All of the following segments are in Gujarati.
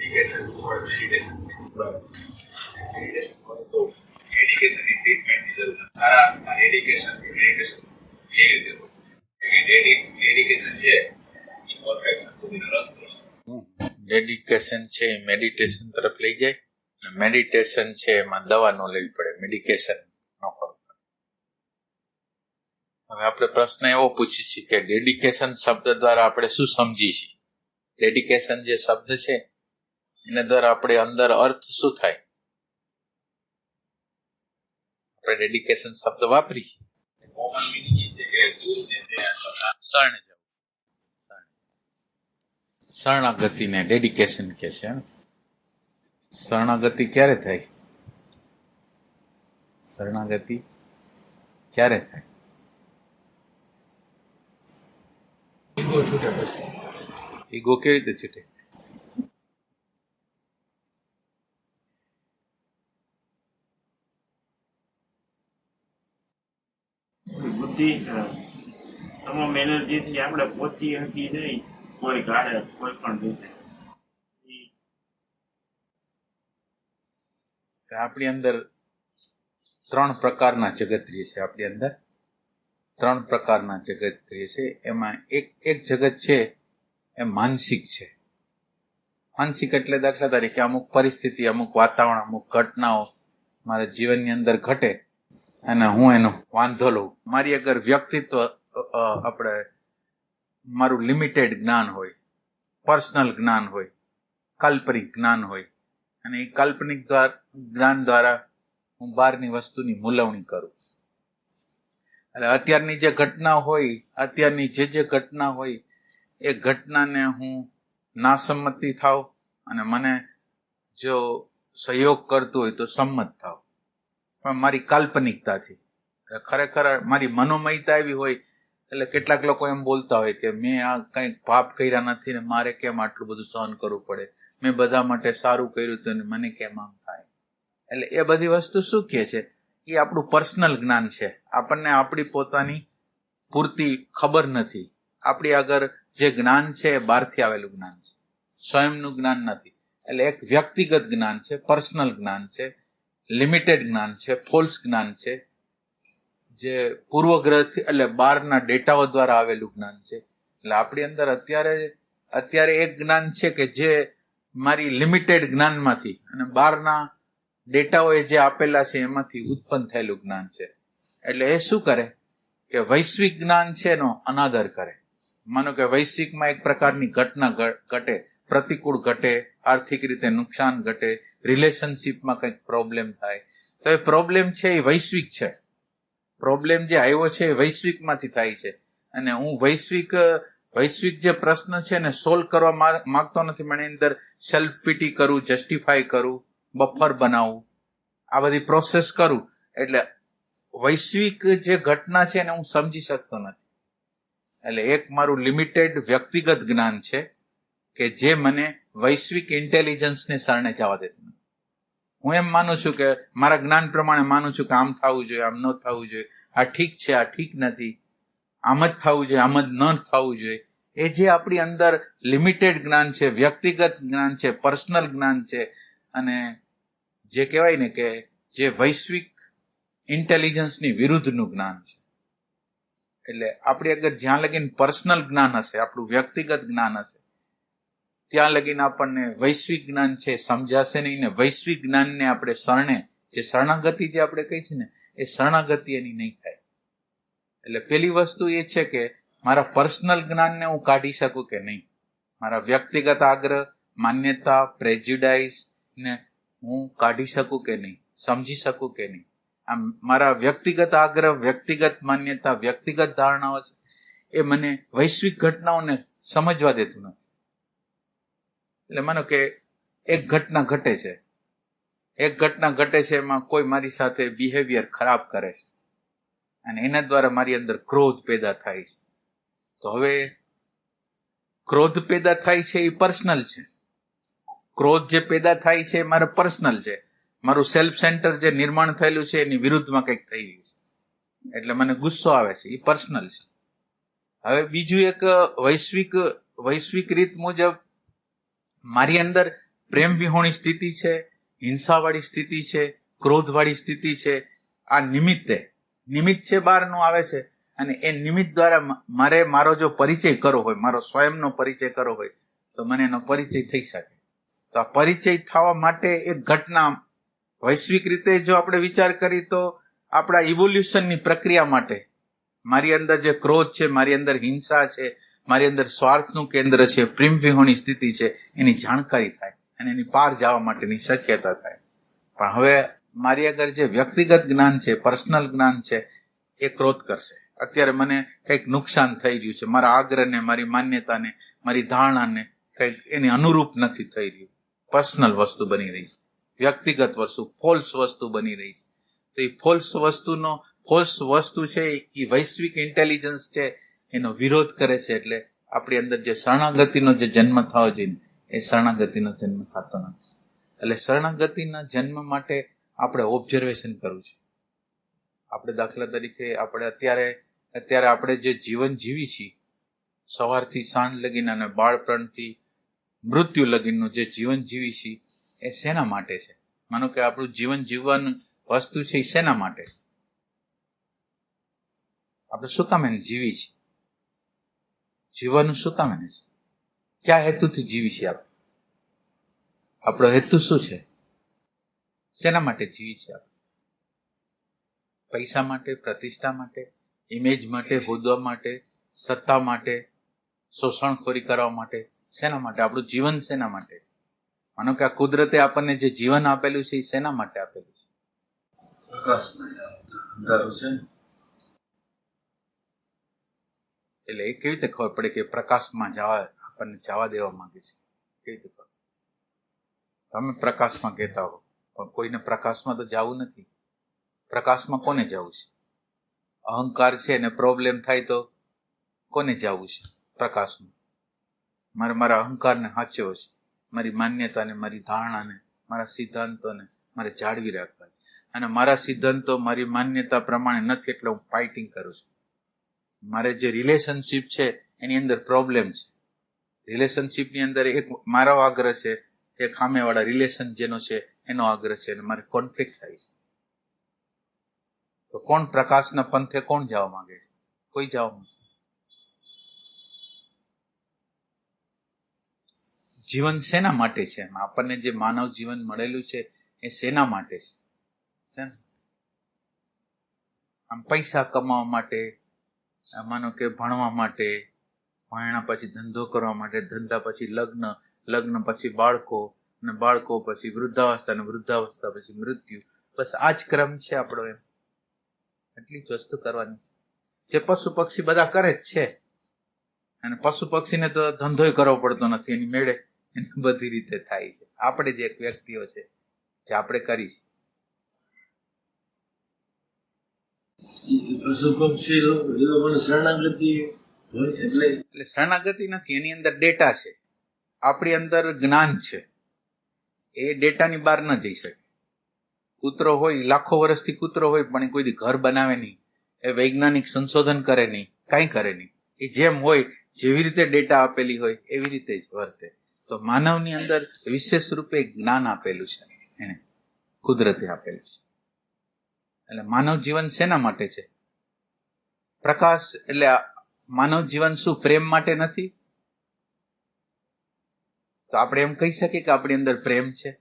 medication or meditation. Meditation also medication ની ટ્રીટમેન્ટની જરૂર નથી. આ medication એ રીતે હોય છે. ડેડિકેશન છે એ પરફેક્શન સુધીનો રસ્તો છે. ડેડિકેશન છે એ મેડિટેશન તરફ લઈ જાય, મેડિટેશન છે એમાં દવા ન લેવી પડે, મેડિકેશન ન કરવું પડે. હવે આપણે પ્રશ્ન એવો પૂછીએ છીએ કે ડેડિકેશન શબ્દ દ્વારા આપણે શું સમજી છીએ? ડેડિકેશન જે શબ્દ છે એના દ્વારા આપણે અંદર અર્થ શું થાય? આપણે ડેડિકેશન શબ્દ વાપરી છીએ. કોમન મિનિંગ એ છે કે ગુરુ જે છે શરણે જવું, શરણાગતિને ડેડિકેશન કહે છે. શરણાગતિ ક્યારે થાય? શરણાગતિ ક્યારે થાય? ઈગો છૂટે પછી. ઈગો કેવી રીતે છૂટે? બુદ્ધિ તમામ એનર્જીથી આપણે પહોંચી શકી નહીં કોઈ ગાડે કોઈ પણ રીતે. આપણી અંદર 3 પ્રકારના જગત રહે છે. આપણી અંદર 3 પ્રકારના જગત રહે છે. એમાં એક જગત છે એ માનસિક છે. માનસિક એટલે દાખલા તરીકે અમુક પરિસ્થિતિ, અમુક વાતાવરણ, અમુક ઘટનાઓ મારા જીવનની અંદર ઘટે અને હું એનો વાંધો લઉં. મારી અગર વ્યક્તિત્વ મારું લિમિટેડ જ્ઞાન હોય, પર્સનલ જ્ઞાન હોય, કાલ્પનિક જ્ઞાન હોય અને એ કાલ્પનિક જ્ઞાન દ્વારા હું બહારની વસ્તુની મૂલવણી કરું. એટલે અત્યારની જે ઘટના હોય, અત્યારની જે ઘટના હોય એ ઘટનાને હું નાસંમતિ થાવ અને મને જો સહયોગ કરતું હોય તો સંમત થાવ, પણ મારી કાલ્પનિકતાથી. ખરેખર મારી મનોમયતા એવી હોય એટલે કેટલાક લોકો એમ બોલતા હોય કે મેં આ કંઈક પાપ કર્યા નથી ને મારે કેમ આટલું બધું સહન કરવું પડે, મેં બધા માટે સારું કર્યું હતું ને મને કેમ આમ થાય. એટલે એ બધી વસ્તુ શું કહે છે? એ આપણું પર્સનલ જ્ઞાન છે. આપણને આપણી પોતાની પૂરતી ખબર નથી. આપણી આગળ જે જ્ઞાન છે એ બહારથી આવેલું જ્ઞાન છે, સ્વયંનું જ્ઞાન નથી. એટલે એક વ્યક્તિગત જ્ઞાન છે, પર્સનલ જ્ઞાન છે, લિમિટેડ જ્ઞાન છે, ફોલ્સ જ્ઞાન છે, જે પૂર્વગ્રહથી એટલે બહારના ડેટાઓ દ્વારા આવેલું જ્ઞાન છે. એટલે આપણી અંદર અત્યારે એક જ્ઞાન છે કે જે મારી લિમિટેડ જ્ઞાનમાંથી અને બહારના ડેટાઓએ જે આપેલા છે એમાંથી ઉત્પન્ન થયેલું જ્ઞાન છે. એટલે એ શું કરે કે વૈશ્વિક જ્ઞાન છે એનો અનાદર કરે. માનો કે વૈશ્વિકમાં એક પ્રકારની ઘટના ઘટે, પ્રતિકૂળ ઘટે, આર્થિક રીતે નુકસાન ઘટે, રિલેશનશીપમાં કંઈક પ્રોબ્લેમ થાય, તો એ પ્રોબ્લેમ છે એ વૈશ્વિક છે. પ્રોબ્લેમ જે આવ્યો છે એ વૈશ્વિકમાંથી થાય છે. અને હું વૈશ્વિક જે પ્રશ્ન છે ને સોલ્વ કરવા માંગતો નથી. મને અંદર સેલ્ફ પિટી કરું, જસ્ટિફાય કરું, બફર બનાવું, આ બધી પ્રોસેસ કરું. એટલે વૈશ્વિક જે ઘટના છે એને હું સમજી શકતો નથી. એટલે એક મારું લિમિટેડ વ્યક્તિગત જ્ઞાન છે કે જે મને વૈશ્વિક ઇન્ટેલિજન્સને શરણે જવા દેતું નથી. હું એમ માનું છું કે મારા જ્ઞાન પ્રમાણે માનું છું કે આમ થવું જોઈએ, આમ ન થવું જોઈએ, આ ઠીક છે, આ ઠીક નથી, આમ જ થવું જોઈએ, આમ જ ન થવું જોઈએ. એ જે આપણી અંદર લિમિટેડ જ્ઞાન છે, વ્યક્તિગત જ્ઞાન છે, પર્સનલ જ્ઞાન છે અને જે કહેવાય ને કે જે વૈશ્વિક ઇન્ટેલિજન્સની વિરુદ્ધનું જ્ઞાન છે. એટલે આપણી અગર જ્યાં લગીને પર્સનલ જ્ઞાન હશે, આપણું વ્યક્તિગત જ્ઞાન હશે, ત્યાં લગીને આપણને વૈશ્વિક જ્ઞાન છે સમજાશે નહીં. ને વૈશ્વિક જ્ઞાનને આપણે શરણે, જે શરણાગતિ જે આપણે કહી છે ને, એ શરણાગતિ એની નહીં થાય. એટલે પેલી વસ્તુ એ છે કે મારા પર્સનલ જ્ઞાનને હું કાઢી શકું કે નહીં, મારા વ્યક્તિગત આગ્રહ, માન્યતા, પ્રેજ્યુડાઇઝ ને હું કાઢી શકું કે નહીં, સમજી શકું કે નહીં. આમ મારા વ્યક્તિગત આગ્રહ, વ્યક્તિગત માન્યતા, વ્યક્તિગત ધારણાઓ છે એ મને વૈશ્વિક ઘટનાઓને સમજવા દેતું નથી. એટલે માનો કે એક ઘટના ઘટે છે, એમાં કોઈ મારી સાથે બિહેવિયર ખરાબ કરે છે અને એના દ્વારા મારી અંદર ક્રોધ પેદા થાય છે. તો હવે ક્રોધ પેદા થાય છે એ પર્સનલ છે. ક્રોધ જે પેદા થાય છે એ મારો પર્સનલ છે. મારું સેલ્ફ સેન્ટર જે નિર્માણ થયેલું છે એની વિરુદ્ધમાં કંઈક થઈ ગયું છે એટલે મને ગુસ્સો આવે છે, એ પર્સનલ છે. હવે બીજું એક વૈશ્વિક રીત મુજબ મારી અંદર પ્રેમ વિહોણી સ્થિતિ છે, હિંસાવાળી સ્થિતિ છે, ક્રોધવાળી સ્થિતિ છે. આ નિમિત્ત છે બહારનું આવે છે, અને એ નિમિત્ત દ્વારા મારે મારો જો પરિચય કરવો હોય, મારો સ્વયંનો પરિચય કરવો હોય, તો મને એનો પરિચય થઈ શકે. તો આ પરિચય થવા માટે એક ઘટના, વૈશ્વિક રીતે જો આપણે વિચાર કરીએ તો આપણા ઇવોલ્યુશનની પ્રક્રિયા માટે મારી અંદર જે ક્રોધ છે, મારી અંદર હિંસા છે, મારી અંદર સ્વાર્થનું કેન્દ્ર છે, પ્રેમ વિહોણી સ્થિતિ છે, એની જાણકારી થાય અને એની પાર જવા માટેની શક્યતા થાય. પણ હવે મારી આગળ જે વ્યક્તિગત જ્ઞાન છે, પર્સનલ જ્ઞાન છે, એ ક્રોધ કરશે. અત્યારે મને કંઈક નુકસાન થઈ રહ્યું છે, મારા આગ્રહને, મારી માન્યતાને, મારી ધારણાને કંઈક એની અનુરૂપ નથી થઈ રહ્યું. પર્સનલ વસ્તુ બની રહી છે, વ્યક્તિગત વસ્તુ, ફોલ્સ વસ્તુ બની રહી છે. તો એ ફોલ્સ વસ્તુ છે એ વૈશ્વિક ઇન્ટેલિજન્સ છે એનો વિરોધ કરે છે. એટલે આપણી અંદર જે શરણાગતિનો જે જન્મ થવો જોઈએ એ શરણાગતિનો જન્મ થતો નથી. એટલે શરણાગતિના જન્મ માટે આપણે ઓબ્ઝર્વેશન કરવું છે. આપણે દાખલા તરીકે આપણે અત્યારે આપણે જે જીવન જીવી છીએ, સવારથી સાંજ લગીને અને બાળપણથી મૃત્યુ લગીનનું જે જીવન જીવી છીએ, એ શેના માટે છે? માનો કે આપણું જીવન જીવવાનું વસ્તુ છે એ શેના માટે છે? આપણે શું કામ એને જીવી છીએ? જીવવાનું શું કામ એને છે? કયા હેતુથી જીવી છીએ આપણે? આપણો હેતુ શું છે? શેના માટે જીવી છીએ આપણે? પૈસા માટે, પ્રતિષ્ઠા માટે, ઇમેજ માટે, હોદ્દા માટે, સત્તા માટે, શોષણખોરી કરવા માટે? શેના માટે? આપણું જીવન શેના માટે? માનો કે આ કુદરતે આપણને જે જીવન આપેલું છે એ શેના માટે આપેલું છે? એટલે એ કેવી રીતે ખબર પડે કે પ્રકાશમાં આપણને જવા દેવા માંગે છે? કેવી રીતે ખબર? તમે પ્રકાશમાં કહેતા હો, પણ કોઈને પ્રકાશમાં તો જવું નથી. પ્રકાશમાં કોને જવું છે? અહંકાર છે ને પ્રોબ્લેમ થાય તો કોને જવું છે પ્રકાશમાં? મારા અહંકારને સાચવો છે, મારી માન્યતાને, મારી ધારણાને, મારા સિદ્ધાંતોને મારે જાળવી રાખવા. અને મારા સિદ્ધાંતો, મારી માન્યતા પ્રમાણે નથી એટલે હું ફાઇટિંગ કરું છું. મારે જે રિલેશનશીપ છે એની અંદર પ્રોબ્લેમ છે. રિલેશનશીપની અંદર એક મારો આગ્રહ છે, એક સામેવાળા રિલેશન જેનો છે એનો આગ્રહ છે, અને મારે કોન્ફ્લિક્ટ થાય છે. તો કોણ પ્રકાશના પંથે કોણ જવા માંગે છે? કોઈ જવા માંગે. જીવન શેના માટે છે? આપણને જે માનવ જીવન મળેલું છે એ શેના માટે છે? આમ પૈસા કમાવા માટે, માનો કે ભણવા માટે, ભણ્યા પછી ધંધો કરવા માટે, ધંધા પછી લગ્ન, લગ્ન પછી બાળકો, અને બાળકો પછી વૃદ્ધાવસ્થા, અને વૃદ્ધાવસ્થા પછી મૃત્યુ. બસ આ જ ક્રમ છે આપણો. એમ એટલી જ વસ્તુ કરવાની જે પશુ પક્ષી બધા કરે જ છે. અને પશુ પક્ષીને તો ધંધોય કરવો પડતો નથી, એની મેળે એની બધી રીતે થાય છે. આપણે જે એક વ્યક્તિઓ છે જે આપણે કરી છે. પશુ પક્ષી શરણાગતિ હોય એટલે શરણાગતિ નથી, એની અંદર ડેટા છે, આપણી અંદર જ્ઞાન છે. એ ડેટાની બહાર ન જઈ શકે. કૂતરો હોય, લાખો વર્ષથી કૂતરો હોય, પણ એ કોઈ દી ઘર બનાવે નહીં, એ વૈજ્ઞાનિક સંશોધન કરે નહીં, કાંઈ કરે નહીં. એ જેમ હોય, જેવી રીતે ડેટા આપેલી હોય એવી રીતે જ વર્તે. તો માનવની અંદર વિશેષ રૂપે જ્ઞાન આપેલું છે, એને કુદરતે આપેલું છે. એટલે માનવ જીવન શેના માટે છે? પ્રકાશ. એટલે માનવ જીવન શું પ્રેમ માટે નથી? તો આપણે એમ કહી શકીએ કે આપણી અંદર પ્રેમ છે?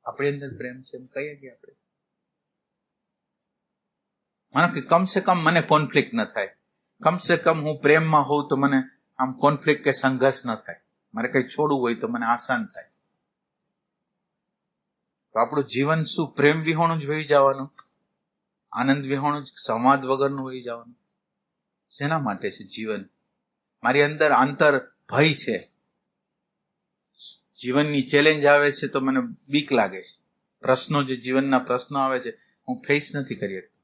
આપણી અંદર પ્રેમ છે એમ કહીએ કે આપણે? માનો કે કમસે કમ મને કોન્ફ્લિક્ટ ન થાય, કમસે કમ હું પ્રેમમાં હોઉં તો મને આમ કોન્ફ્લિક્ટ કે સંઘર્ષ ન થાય. મારે કંઈ છોડવું હોય તો મને આસાન થાય. તો આપણું જીવન શું પ્રેમ વિહોણું જ હોઈ જવાનું? આનંદ વિહોણું જ, સંવાદ વગરનું હોઈ જવાનું? શેના માટે છે જીવન? મારી અંદર આંતર ભય છે, જીવનની ચેલેન્જ આવે છે તો મને બીક લાગે છે. પ્રશ્નો, જે જીવનના પ્રશ્નો આવે છે, હું ફેસ નથી કરી શકતો.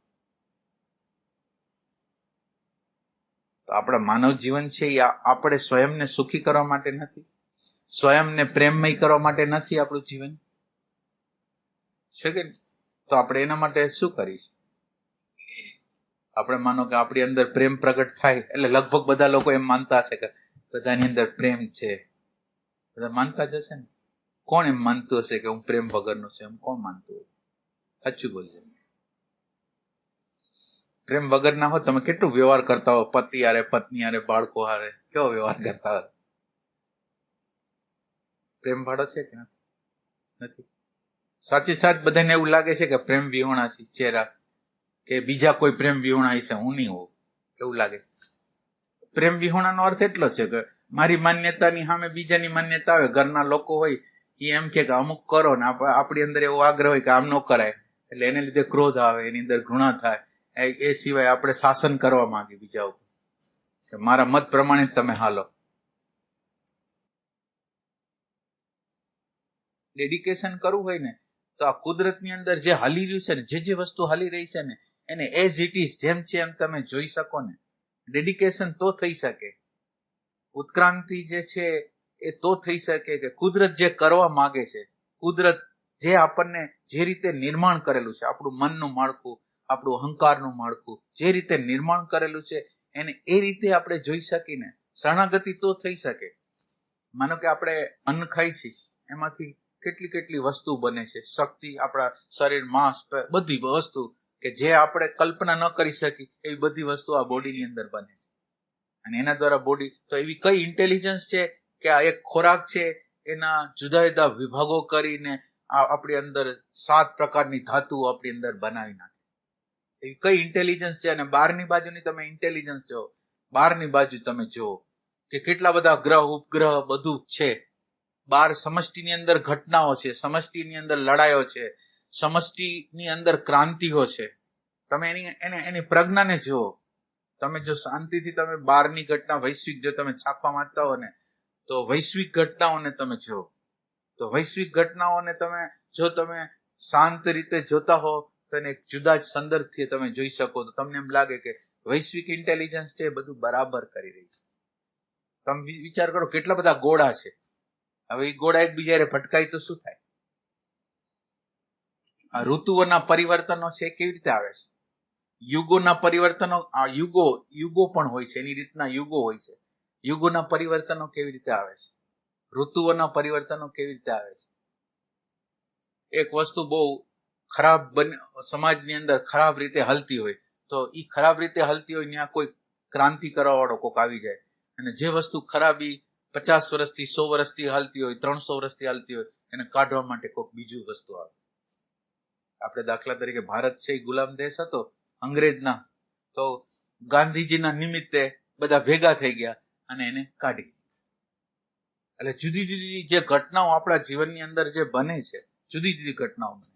તો આપણા માનવ જીવન છે એ આપણે સ્વયંને સુખી કરવા માટે નથી, સ્વયંને પ્રેમમય કરવા માટે નથી આપણું જીવન છે કે? તો આપણે એના માટે શું કરીશું? આપણે માનો કે આપણી અંદર પ્રેમ પ્રગટ થાય એટલે લગભગ બધા લોકો એમ માનતા હશે કે બધાની અંદર પ્રેમ છે, બધા માનતા જ હશે ને. કોણ એમ માનતું હશે કે હું પ્રેમ વગરનો છું? એમ કોણ માનતું હોય? સાચું બોલજો. પ્રેમ વગર ના હો તમે કેટલું વ્યવહાર કરતા હો, પતિ હારે, પત્ની હારે, બાળકો હારે, કેવો વ્યવહાર કરતા હોય? પ્રેમ ભાડો છે કે નથી? સાચી સાચ બધાને એવું લાગે છે કે પ્રેમ વિહોણા છે ચહેરા, કે બીજા કોઈ પ્રેમ વિહોણા છે, હું નહીં હોઉં, એવું લાગે છે. પ્રેમ વિહોણાનો અર્થ એટલો છે કે મારી માન્યતાની સામે બીજાની માન્યતા આવે. ઘરના લોકો હોય એ એમ કે અમુક કરો ને આપણી અંદર એવો આગ્રહ હોય કે આમ ન કરાય, એટલે એને લીધે ક્રોધ આવે, એની અંદર ઘૃણા થાય. એ સિવાય આપણે શાસન કરવા માંગીએ બીજા ઉપર કે મારા મત પ્રમાણે જ તમે હાલો. ડેડિકેશન કરવું હોય ને તો આ કુદરતની અંદર જે હાલી રહ્યું છે ને, જે વસ્તુ હાલી રહી છે ને, એને એઝ ઇટ ઇઝ જેમ છે એમ તમે જોઈ શકો ને. ડેડિકેશન તો થઈ શકે, ઉત્ક્રાંતિ જે છે એ તો થઈ શકે કે કુદરત જે કરવા માંગે છે, કુદરત જે આપણને જે રીતે નિર્માણ કરેલું છે, આપણું મનનું માળખું, આપણું અહંકારનું માળખું જે રીતે નિર્માણ કરેલું છે, એને એ રીતે આપણે જોઈ શકીને શરણાગતિ તો થઈ શકે. માનો કે આપણે અન્ન ખાઈ છીએ, એમાંથી કેટલી કેટલી વસ્તુ બને છે, શક્તિ, આપણા શરીર, માંસ, બધી વસ્તુ કે જે આપણે કલ્પના ન કરી શકી એવી બધી વસ્તુ આ બોડીની અંદર બને છે. અને એના દ્વારા બોડી તો એવી કઈ ઇન્ટેલિજન્સ છે કે આ એક ખોરાક છે એના જુદા જુદા વિભાગો કરીને આપણી અંદર 7 પ્રકારની ધાતુઓ આપણી અંદર બનાવી નાખે. એવી કઈ ઇન્ટેલિજન્સ છે? અને બહારની બાજુની તમે ઇન્ટેલિજન્સ જો, બહારની બાજુ તમે જુઓ કે કેટલા બધા ગ્રહ ઉપગ્રહ બધું છે. બહાર સમષ્ટિની અંદર ઘટનાઓ છે, સમષ્ટિની અંદર લડાઈઓ છે, સમષ્ટિની અંદર ક્રાંતિઓ છે. તમે એની પ્રજ્ઞાને જુઓ. તમે જો શાંતિથી તમે બહારની ઘટના વૈશ્વિક જો તમે છાપવા માંગતા હો ને, તો વૈશ્વિક ઘટનાઓને તમે જુઓ. તો વૈશ્વિક ઘટનાઓને તમે શાંત રીતે જોતા હો તો એને એક જુદા જ સંદર્ભથી તમે જોઈ શકો. તો તમને એમ લાગે કે વૈશ્વિક ઇન્ટેલિજન્સ છે બધું બરાબર કરી રહી છે. તમે વિચાર કરો કેટલા બધા ગોળા છે. હવે એ ગોળા એકબીજા ભટકાય તો શું થાય? આ ઋતુઓના પરિવર્તનો છે કેવી રીતે આવે છે? યુગોના પરિવર્તનો, આ યુગો પણ હોય છે, એની રીતના યુગો હોય છે. યુગોના પરિવર્તનો કેવી રીતે આવે છે? ઋતુઓના પરિવર્તનો કેવી રીતે આવે છે? એક વસ્તુ બહુ ખરાબ સમાજની અંદર ખરાબ રીતે હલતી હોય તો એ ખરાબ રીતે હલતી હોય ત્યાં કોઈ ક્રાંતિ કરવા વાળો કોઈક આવી જાય, અને જે વસ્તુ ખરાબી 50 વર્ષથી 100 વર્ષથી હાલતી હોય, 300 વર્ષથી હાલતી હોય, એને કાઢવા માટે કોઈક બીજું વસ્તુ આવે. આપણે દાખલા તરીકે ભારત છે એ ગુલામ દેશ હતો અંગ્રેજના, તો ગાંધીજીના નિમિત્તે બધા ભેગા થઈ ગયા અને એને કાઢી. એટલે જુદી જુદી જે ઘટનાઓ આપણા જીવનની અંદર જે બને છે, જુદી જુદી ઘટનાઓ બને,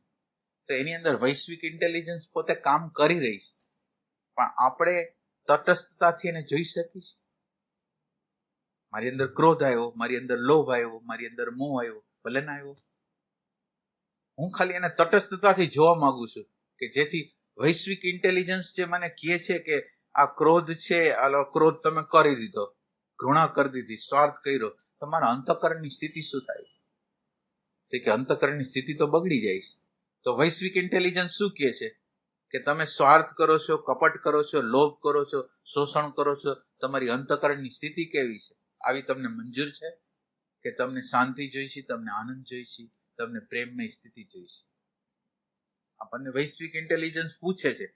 તો એની અંદર વૈશ્વિક ઇન્ટેલિજન્સ પોતે કામ કરી રહી છે. પણ આપણે તટસ્થતાથી એને જોઈ શકીએ છીએ. મારી અંદર ક્રોધ આવ્યો, મારી અંદર લોભ આવ્યો, મારી અંદર મોહ આવ્યો, ભલે ના આવ્યો, હું ખાલી એને તટસ્થતાથી જોવા માંગુ છું કે જેથી વૈશ્વિક ઇન્ટેલિજન્સ જે મને કહે છે કે આ ક્રોધ છે, આ ક્રોધ તમે કરી દીધો, ઘૃણા કરી દીધી, સ્વાર્થ કર્યો, તમારા અંતઃકરણની સ્થિતિ શું થાય છે? કે અંતઃકરણની સ્થિતિ તો બગડી જાય છે. તો વૈશ્વિક ઇન્ટેલિજન્સ શું કહે છે કે તમે સ્વાર્થ કરો છો, કપટ કરો છો, લોભ કરો છો, શોષણ કરો છો, તમારી અંતઃકરણની સ્થિતિ કેવી છે? આવી તમને મંજૂર છે કે તમને શાંતિ જોઈશે, તમને આનંદ જોઈશે, તમને પ્રેમમય સ્થિતિ જોઈશે? આપણને વૈશ્વિક ઇન્ટેલિજન્સ પૂછે છે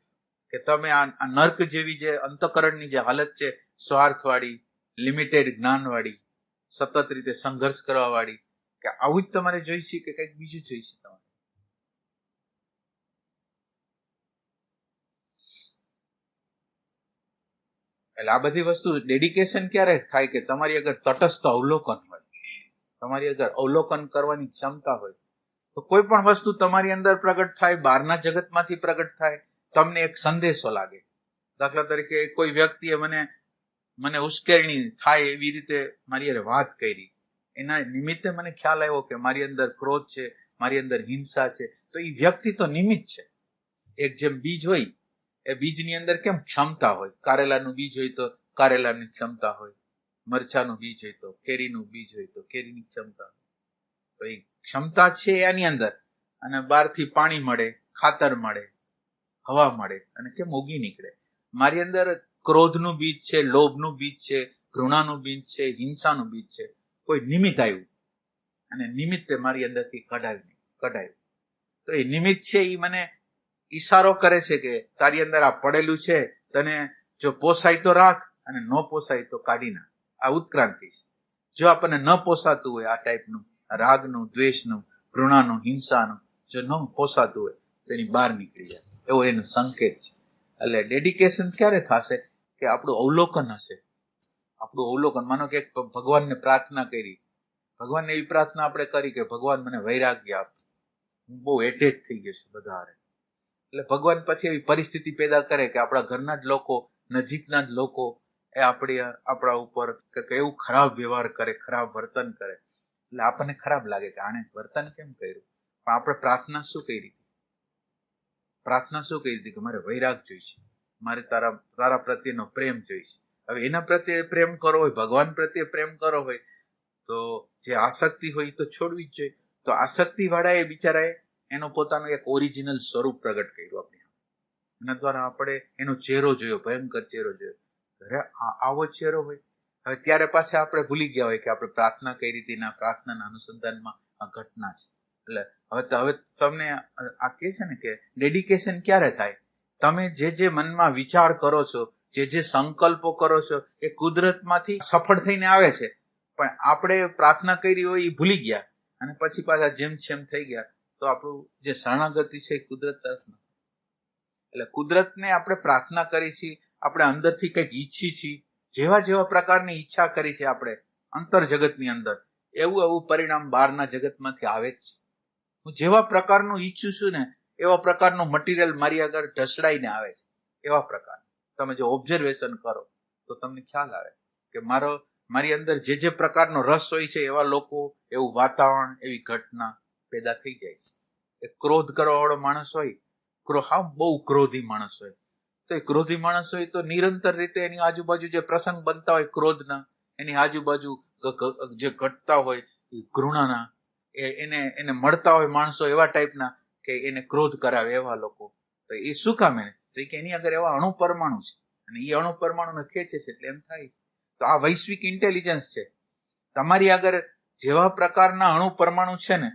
કે તમે આ નર્ક જેવી જે અંતઃકરણની જે હાલત છે, સ્વાર્થવાળી, લિમિટેડ જ્ઞાનવાળી, સતત રીતે સંઘર્ષ કરવાવાળી, કે આવું જ તમારે જોઈશે કે કંઈક બીજું જોઈશે તમારે? એટલે આ બધી વસ્તુ ડેડિકેશન ક્યારે થાય કે તમારી અગર તટસ્થ અવલોકન હોય, તમારી અગર અવલોકન કરવાની ક્ષમતા હોય, તો કોઈ પણ વસ્તુ તમારી અંદર પ્રગટ થાય, બહારના જગતમાંથી પ્રગટ થાય, તમને એક સંદેશો લાગે. દાખલા તરીકે કોઈ વ્યક્તિએ મને ઉશ્કેરણી થાય એવી રીતે મારી હારે વાત કરી, એના નિમિત્તે મને ખ્યાલ આવ્યો કે મારી અંદર ક્રોધ છે, મારી અંદર હિંસા છે, તો એ વ્યક્તિ તો નિમિત્ત છે. એક જેમ બીજ હોય, એ બીજની અંદર કેમ ક્ષમતા હોય, કારેલાનું બીજ હોય તો કારેલાની ક્ષમતા હોય, મરચાનું બીજ હોય તો કેરીનું બીજ હોય તો કેરીની ક્ષમતા હોય. તો એ ક્ષમતા છે એની અંદર, અને બહારથી પાણી મળે, ખાતર મળે, હવા મળે, અને કેમ ઉગી નીકળે. મારી અંદર ક્રોધનું બીજ છે, લોભનું બીજ છે, ઘૃણાનું બીજ છે, હિંસાનું બીજ છે, કોઈ નિમિત્ત આવ્યું અને નિમિત્તે મારી અંદરથી કઢાયું. તો એ નિમિત્ત છે એ મને ઈશારો કરે છે કે તારી અંદર આ પડેલું છે, તને જો પોસાય તો રાખ અને ન પોસાય તો કાઢી નાખ. આ ઉત્ક્રાંતિ છે. જો આપણને ન પોસાતું હોય આ ટાઈપનું રાગનું, દ્વેષનું, ઘૃણાનું, હિંસાનું, જો ન પોસાતું હોય તો એની બહાર નીકળી જાય, એવો એનો સંકેત છે. એટલે ડેડિકેશન ક્યારે થશે કે આપણું અવલોકન હશે. આપણું અવલોકન, માનો કે ભગવાનને પ્રાર્થના કરી, ભગવાનને એવી પ્રાર્થના આપણે કરી કે ભગવાન મને વૈરાગ્ય આપ, હું બહુ એટેચ થઈ ગયો છું બધા. એટલે ભગવાન પછી એવી પરિસ્થિતિ પેદા કરે કે આપણા ઘરના જ લોકો, નજીકના જ લોકો એ આપણા ઉપર એવું ખરાબ વ્યવહાર કરે, ખરાબ વર્તન કરે. એટલે આપણને ખરાબ લાગે કે આણે વર્તન કેમ કર્યું. પણ આપણે પ્રાર્થના શું કરી? પ્રાર્થના શું કરી હતી કે મારે વૈરાગ જોઈશે, મારે તારા પ્રત્યેનો પ્રેમ જોઈશે. હવે એના પ્રત્યે પ્રેમ કરો હોય, ભગવાન પ્રત્યે પ્રેમ કરો હોય, તો જે આસક્તિ હોય તો છોડવી જ જોઈએ. તો આસક્તિ વાળા એ બિચારાએ એનો પોતાનું એક ઓરિજિનલ સ્વરૂપ પ્રગટ કર્યું આપણે. એના દ્વારા આપણે એનો ચહેરો જોયો, ભયંકર ચહેરો જોયો. અરે આવો ચહેરો હોય. હવે ત્યારે પાછા આપણે ભૂલી ગયા હોય કે આપણે પ્રાર્થના કઈ રીતે, પ્રાર્થનાના અનુસંધાનમાં આ ઘટના છે. એટલે હવે તમને આ કહે છે ને કે ડેડિકેશન ક્યારે થાય? તમે જે મનમાં વિચાર કરો છો, જે સંકલ્પો કરો છો, એ કુદરતમાંથી સફળ થઈને આવે છે. પણ આપણે પ્રાર્થના કરી હોય એ ભૂલી ગયા અને પછી પાછા જેમ થઈ ગયા. તો આપણું જે શરણાગતિ છે એ કુદરત તરફ નથી. એટલે કુદરતને આપણે પ્રાર્થના કરી છીએ, આપણે અંદરથી કંઈક ઈચ્છી છીએ, જેવા પ્રકારની ઈચ્છા કરી છે આપણે અંતર જગતની અંદર, એવું પરિણામ બહારના જગતમાંથી આવે જ છે. હું જેવા પ્રકારનું ઈચ્છું છું ને એવા પ્રકારનું મટીરિયલ મારી આગળ ઢસડાઈને આવે છે. એવા પ્રકાર તમે જો ઓબ્ઝર્વેશન કરો તો તમને ખ્યાલ આવે કે મારી અંદર જે પ્રકારનો રસ હોય છે એવા લોકો, એવું વાતાવરણ, એવી ઘટના પેદા થઈ જાય છે. એ ક્રોધ કરવા વાળો માણસ હોય, બહુ ક્રોધી માણસ હોય, તો એ ક્રોધી માણસ હોય તો નિરંતર રીતે એની આજુબાજુ જે પ્રસંગ બનતા હોય ક્રોધના, એની આજુબાજુ જે ઘટતા હોય ઘૃણાના, એને મળતા હોય માણસો એવા ટાઈપના કે એને ક્રોધ કરાવે એવા લોકો. તો એ શું કામ એને? તો કે એની આગળ એવા અણુ પરમાણુ છે અને એ અણુ પરમાણુને ખેંચે છે, એટલે એમ થાય. તો આ વૈશ્વિક ઇન્ટેલિજન્સ છે. તમારી આગળ જેવા પ્રકારના અણુ પરમાણુ છે ને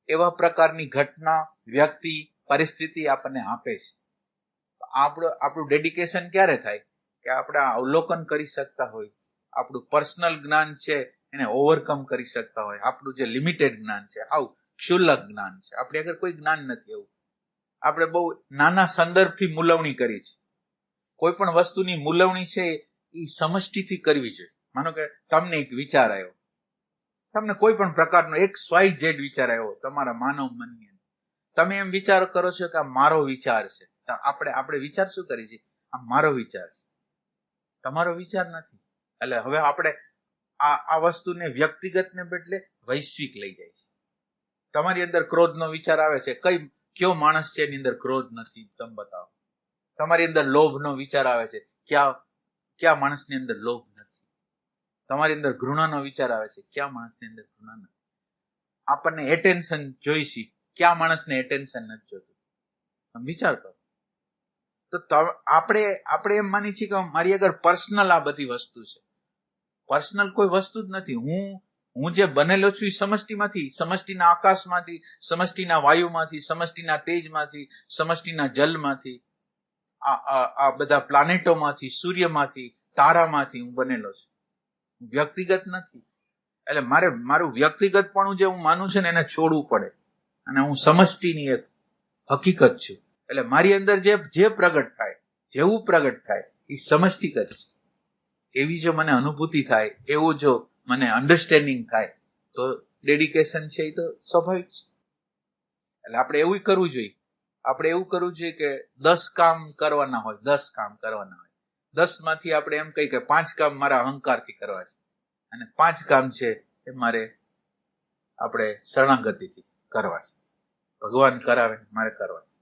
એવા પ્રકારની ઘટના, વ્યક્તિ, પરિસ્થિતિ આપણને આપે છે. આપણું ડેડિકેશન ક્યારે થાય કે આપણે અવલોકન કરી શકતા હોય, આપણું પર્સનલ જ્ઞાન છે એને ઓવરકમ કરી શકતા હોય. આપણું જે લિમિટેડ જ્ઞાન છે, ક્ષુલ્લક જ્ઞાન છે, આપણી આગળ કોઈ જ્ઞાન નથી. એવું આપણે બહુ નાના સંદર્ભથી મૂલવણી કરી છે. કોઈ પણ વસ્તુની મૂલવણી છે એ સમષ્ટિથી કરવી જોઈએ. માનો કે તમને એક વિચાર આવ્યો, તમને કોઈ પણ પ્રકારનો XYZ વિચાર આવ્યો તમારા માનવ મનની અંદર, તમે એમ વિચાર કરો છો કે આ મારો વિચાર છે. આપણે વિચાર શું કરીએ છીએ? આ મારો વિચાર છે, તમારો વિચાર નથી. એટલે હવે આપણે આ વસ્તુને વ્યક્તિગતને બદલે વૈશ્વિક લઈ જાય છે. તમારી અંદર ક્રોધનો વિચાર આવે છે, કયો માણસ છે એની અંદર ક્રોધ નથી? તમે બતાવો. તમારી અંદર લોભનો વિચાર આવે છે, ક્યાં માણસની અંદર લોભ નથી? તમારી અંદર ઘૃણાનો વિચાર આવે છે, ક્યાં માણસની અંદર ઘૃણા નથી? આપણને એટેન્શન જોઈશે, ક્યાં માણસને એટેન્શન નથી જોતું? તમે વિચાર કરો. તો આપણે એમ માની છીએ કે મારી આગળ પર્સનલ આ બધી વસ્તુ છે. પર્સનલ કોઈ વસ્તુ જ નથી. હું જે બનેલો છું એ સમષ્ટિમાંથી, સમષ્ટિના આકાશમાંથી, સમષ્ટિના વાયુમાંથી, સમષ્ટિના તેજમાંથી, સમષ્ટિના જલમાંથી, આ બધા પ્લાનેટોમાંથી, સૂર્યમાંથી, તારામાંથી હું બનેલો છું. વ્યક્તિગત નથી. એટલે મારું વ્યક્તિગતપણું જે હું માનું છું ને એને છોડવું પડે અને હું સમષ્ટિની એક હકીકત છું. એટલે મારી અંદર જે પ્રગટ થાય, જેવું પ્રગટ થાય એ સમષ્ટિક જ છે. એવી જો મને અનુભૂતિ થાય, એવું જો મને અન્ડરસ્ટેન્ડિંગ થાય તો ડેડિકેશન છે એ તો સ્વાભાવિક છે. એટલે આપણે એવું કરવું જોઈએ. આપણે એવું કરવું જોઈએ કે 10 કામ કરવાના હોય, 10 કામ કરવાના હોય. 10 માંથી આપણે એમ કહી કે 5 કામ મારા અહંકારથી કરવા છે અને 5 કામ છે એ મારે આપણે શરણાગતિથી કરવા છે. ભગવાન કરાવે મારે કરવા છે.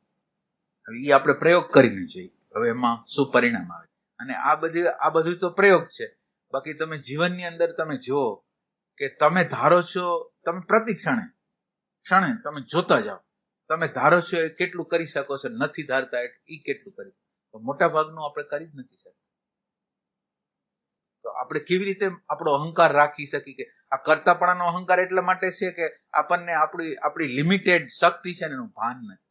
હવે એ આપણે પ્રયોગ કરીને જોઈએ હવે એમાં શું પરિણામ આવે. અને આ બધું તો પ્રયોગ છે. બાકી તમે જીવનની અંદર તમે જુઓ કે તમે ધારો છો, તમે પ્રતિ ક્ષણે તમે જોતા જાઓ, તમે ધારો છો એ કેટલું કરી શકો છો, નથી ધારતા એ કેટલું કરી, તો મોટા ભાગનું આપણે કરી જ નથી શકતા. તો આપણે કેવી રીતે આપણો અહંકાર રાખી શકીએ કે આ કર્તાપણાનો અહંકાર એટલા માટે છે કે આપણને આપણી લિમિટેડ શક્તિ છે ને એનું ભાન નથી.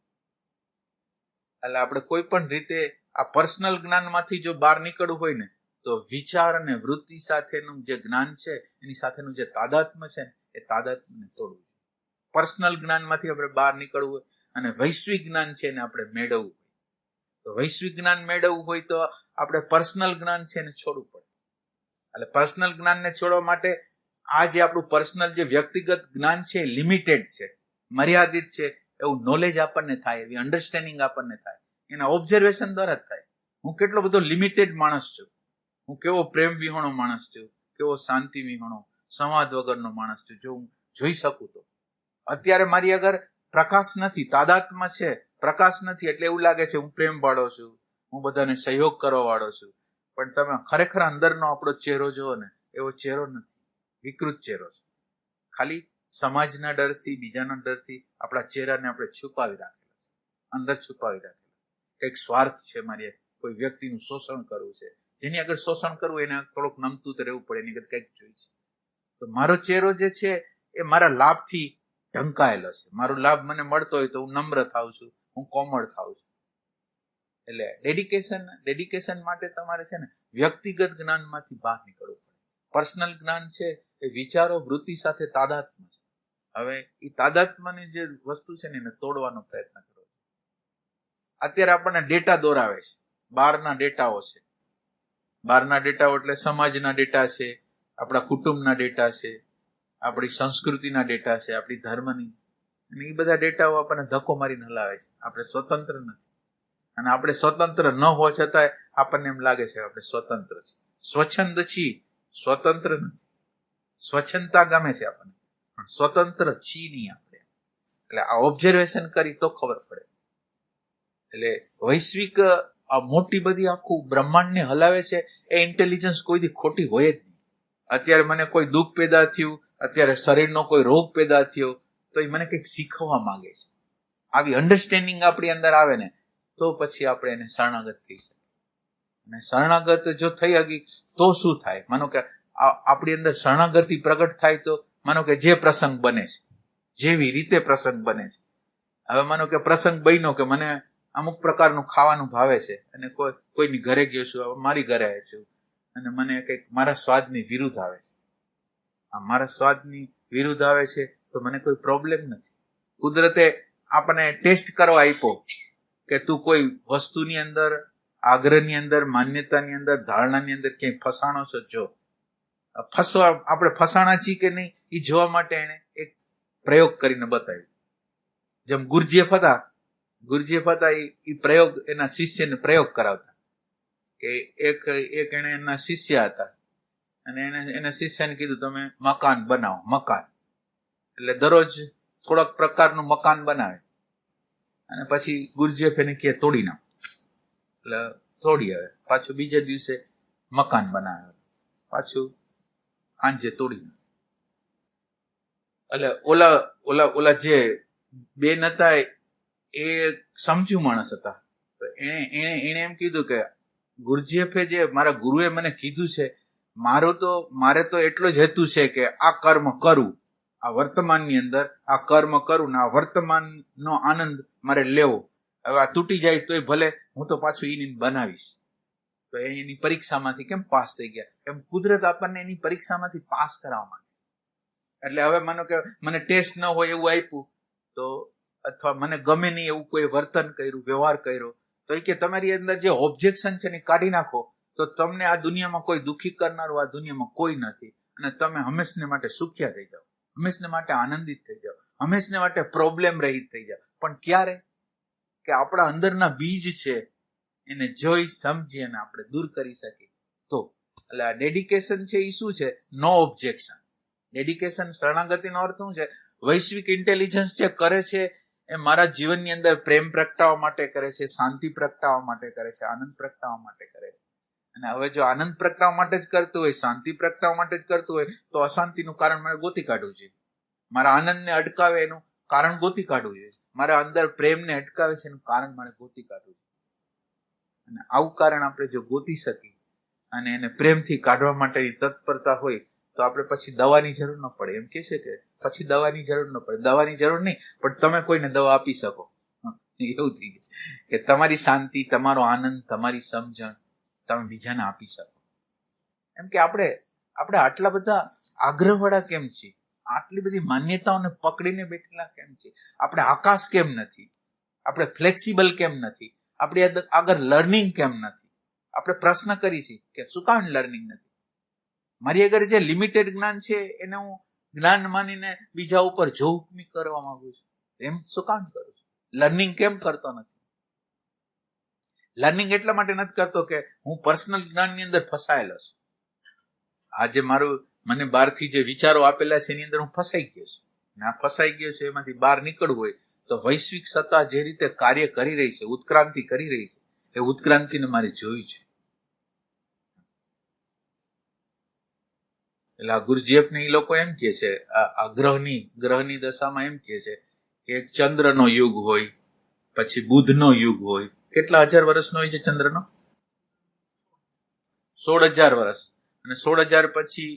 એટલે આપણે કોઈ પણ રીતે આ પર્સનલ જ્ઞાનમાંથી જો બહાર નીકળવું હોય ને તો વિચાર અને વૃત્તિ સાથેનું જે જ્ઞાન છે એની સાથેનું જે તાદાત્મ્ય છે ને એ તાદાત્મ્યને તોડવું. પર્સનલ જ્ઞાનમાંથી આપણે બહાર નીકળવું હોય અને વૈશ્વિક જ્ઞાન છે એને આપણે મેળવવું હોય. તો વૈશ્વિક જ્ઞાન મેળવવું હોય તો આપણે પર્સનલ જ્ઞાન છે એને છોડવું પડે. એટલે પર્સનલ જ્ઞાનને છોડવા માટે આ જે આપણું પર્સનલ જે વ્યક્તિગત જ્ઞાન છે એ લિમિટેડ છે, મર્યાદિત છે, એવું નોલેજ આપણને થાય, એવી અન્ડરસ્ટેન્ડિંગ આપણને થાય, એના ઓબ્ઝર્વેશન દ્વારા જ થાય. હું કેટલો બધો લિમિટેડ માણસ છું, હું કેવો પ્રેમ વિહોણો માણસ છું, કેવો શાંતિ વિહોણો સંવાદ વગરનો માણસ છું, જો હું જોઈ શકું તો. અત્યારે મારી આગળ પ્રકાશ નથી, તાદાત્મ્ય છે, પ્રકાશ નથી, એટલે એવું લાગે છે હું પ્રેમ વાળો છું, હું બધાને સહયોગ કરવા વાળો છું. પણ તમે ખરેખર અંદરનો આપણો ચહેરો જુઓ ને, એવો ચહેરો નથી, વિકૃત ચહેરો છે. ખાલી સમાજના ડરથી, બીજાના ડરથી આપણા ચહેરાને આપણે છુપાવી રાખેલા છે, અંદર છુપાવી રાખેલા. કંઈક સ્વાર્થ છે, મારી કોઈ વ્યક્તિનું શોષણ કરવું છે, જેની આગળ શોષણ કરવું એને થોડુંક નમતું તો રહેવું પડે, એની આગળ કંઈક જોઈ છે. તો મારો ચહેરો જે છે એ મારા લાભથી ઢંકાયેલો છે. મારો લાભ મને મળતો હોય તો હું નમ્ર થાઉં છું, હું કોમળ થાઉં છું. એટલે ડેડિકેશન માટે તમારે છે ને વ્યક્તિગત જ્ઞાનમાંથી બહાર નીકળવું પડે. પર્સનલ જ્ઞાન છે એ વિચારો વૃત્તિ સાથે તાદાત્મ્ય છે. હવે એ તાદાત્મ્યની જે વસ્તુ છે ને એને તોડવાનો પ્રયત્ન કરો. અત્યારે આપણને ડેટા દોરાવે છે, બહારના ડેટાઓ છે. બહારના ડેટાઓ એટલે સમાજના ડેટા છે, આપણા કુટુંબના ડેટા છે, આપણી સંસ્કૃતિના ડેટા છે, આપણી ધર્મની, અને એ બધા ડેટાઓ આપણને ધક્કો મારીને હલાવે છે. આપણે સ્વતંત્ર નથી, અને આપણે સ્વતંત્ર ન હોવા છતાંય આપણને એમ લાગે છે આપણે સ્વતંત્ર છીએ, સ્વચ્છંદ છીએ, સ્વતંત્ર નથી. સ્વચ્છંદતા ગમે છે આપણને, પણ સ્વતંત્ર છીએ નહીં આપણે. એટલે આ ઓબ્ઝર્વેશન કરી તો ખબર પડે. એટલે વૈશ્વિક આ મોટી બધી આખું બ્રહ્માંડને હલાવે છે એ ઇન્ટેલિજન્સ કોઈથી ખોટી હોય જ નહીં. અત્યારે મને કોઈ દુઃખ પેદા થયું, અત્યારે શરીરનો કોઈ રોગ પેદા થયો, તો એ મને કંઈક શીખવવા માંગે છે. આવી અન્ડરસ્ટેન્ડિંગ આપણી અંદર આવે ને તો પછી આપણે એને શરણાગત થઈ શકીએ. અને શરણાગત જો થઈ હકી તો શું થાય? માનો કે આપણી અંદર શરણાગતિ પ્રગટ થાય તો માનો કે જે પ્રસંગ બને છે, જેવી રીતે પ્રસંગ બને છે. હવે માનો કે પ્રસંગ બન્યો કે મને અમુક પ્રકારનું ખાવાનું ભાવે છે અને કોઈની ઘરે ગયો છું, મારી ઘરે આવ્યો છું અને મને કંઈક મારા સ્વાદની વિરુદ્ધ આવે છે. આ મારા સ્વાદની વિરુદ્ધ આવે છે તો મને કોઈ પ્રોબ્લેમ નથી. કુદરતે આપણને ટેસ્ટ કરવા આપ્યો કે તું કોઈ વસ્તુની અંદર, આગ્રહની અંદર, માન્યતાની અંદર, ધારણાની અંદર ક્યાંય ફસાણો છો. જો આપણે ફસાણા છીએ કે નહીં એ જોવા માટે એને એક પ્રયોગ કરીને બતાવ્યું. જેમ ગુરજીએફ હતા એ પ્રયોગ એના શિષ્યને પ્રયોગ કરાવતા કે એક એને એના શિષ્ય હતા અને એના શિષ્યને કીધું તમે મકાન બનાવો. મકાન એટલે દરરોજ થોડાક પ્રકારનું મકાન બનાવે અને પછી ગુરજીએફ એને કહે તોડી નાખો. એટલે તોડી આવે. પાછું બીજા દિવસે મકાન બનાવે, પાછું આંજે તોડી નાખે. એટલે ઓલા જે બેન હતા એ સમજુ માણસ હતા. તો એને એમ કીધું કે ગુરજીએફે જે મારા ગુરુએ મને કીધું છે, મારે તો એટલો જ હેતુ છે કે આ કર્મ કરું, આ વર્તમાનની અંદર આ કર્મ કરું ને આ વર્તમાનનો આનંદ મારે લેવો. હવે આ તૂટી જાય તોય ભલે, હું તો પાછું એની બનાવીશ. તો એની પરીક્ષામાંથી કેમ પાસ થઈ ગયા? એમ કુદરત આપણને એની પરીક્ષામાંથી પાસ કરાવવા માંગે. એટલે હવે માનો કે મને ટેસ્ટ ન હોય એવું આપ્યું તો, અથવા મને ગમે નહીં એવું કોઈ વર્તન કર્યું, વ્યવહાર કર્યો, તો એ કે તમારી અંદર જે ઓબ્જેક્શન છે ને કાઢી નાખો તો તમને આ દુનિયામાં કોઈ દુઃખી કરનારું આ દુનિયામાં કોઈ નથી અને તમે હંમેશને માટે સુખ્યા થઈ જાઓ, હંમેશને માટે આનંદિત થઈ જાઓ, હંમેશને માટે પ્રોબ્લેમ રહિત થઈ જાઓ. પણ ક્યારે? કે આપણા અંદરના બીજ છે એને જોઈ સમજી અને આપણે દૂર કરી શકીએ તો. એટલે આ ડેડિકેશન છે એ શું છે? નો ઓબ્જેક્શન. ડેડિકેશન, શરણાગતિનો અર્થ શું છે? વૈશ્વિક ઇન્ટેલિજન્સ જે કરે છે એ મારા જીવનની અંદર પ્રેમ પ્રગટાવવા માટે કરે છે, શાંતિ પ્રગટાવવા માટે કરે છે, આનંદ પ્રગટાવવા માટે કરે છે. અને હવે જો આનંદ પ્રગટાવવા માટે જ કરતું હોય, શાંતિ પ્રગટાવવા માટે જ કરતું હોય તો અશાંતિનું કારણ મારે ગોતી કાઢવું જોઈએ. મારા આનંદને અટકાવે એનું કારણ ગોતી કાઢવું જોઈએ. મારા અંદર પ્રેમને અટકાવે છે એનું કારણ મારે ગોતી કાઢવું જોઈએ. અને આવું કારણ આપણે જો ગોતી શકીએ અને એને પ્રેમથી કાઢવા માટેની તત્પરતા હોય તો આપણે પછી દવાની જરૂર ન પડે. એમ કે છે કે પછી દવાની જરૂર ન પડે. દવાની જરૂર નહીં, પણ તમે કોઈને દવા આપી શકો. એવું થઈ ગયું કે તમારી શાંતિ, તમારો આનંદ, તમારી સમજણ તમે બીજાને આપી શકો. એમ કે આપણે આટલા બધા આગ્રહવાળા કેમ છીએ? આટલી બધી માન્યતાઓને પકડીને બેઠેલા કેમ છીએ? આપણે આકાશ કેમ નથી? આપણે ફ્લેક્સિબલ કેમ નથી? આપણી આગળ લર્નિંગ કેમ નથી? આપણે પ્રશ્ન કરી છીએ કે શું કામ લર્નિંગ નથી? મારી આગળ જે લિમિટેડ જ્ઞાન છે એને હું જ્ઞાન માનીને બીજા ઉપર જોહુકમી કરવા માંગુ છું. એમ શું કામ કરું છું? લર્નિંગ કેમ કરતો નથી? લર્નિંગ એટલા માટે નથી કરતો કે હું પર્સનલ જ્ઞાનની અંદર ફસાયેલો છું. આજે મને બહારથી જે વિચારો આપેલા છે એની અંદર હું ફસાઈ ગયો છું. આ ફસાઈ ગયો છે, એમાંથી બહાર નીકળવું હોય તો વૈશ્વિક સત્તા જે રીતે કાર્ય કરી રહી છે, ઉત્ક્રાંતિ કરી રહી છે, એ ઉત્ક્રાંતિને મારે જોઈ છે. એટલે આ ગુરુજીએફને એ લોકો એમ કે છે, આ ગ્રહની દશામાં એમ કે છે કે એક ચંદ્રનો યુગ હોય, પછી બુધનો યુગ હોય. કેટલા હજાર વર્ષનો હોય છે ચંદ્રનો? 16,000 વર્ષ. અને 16,000 પછી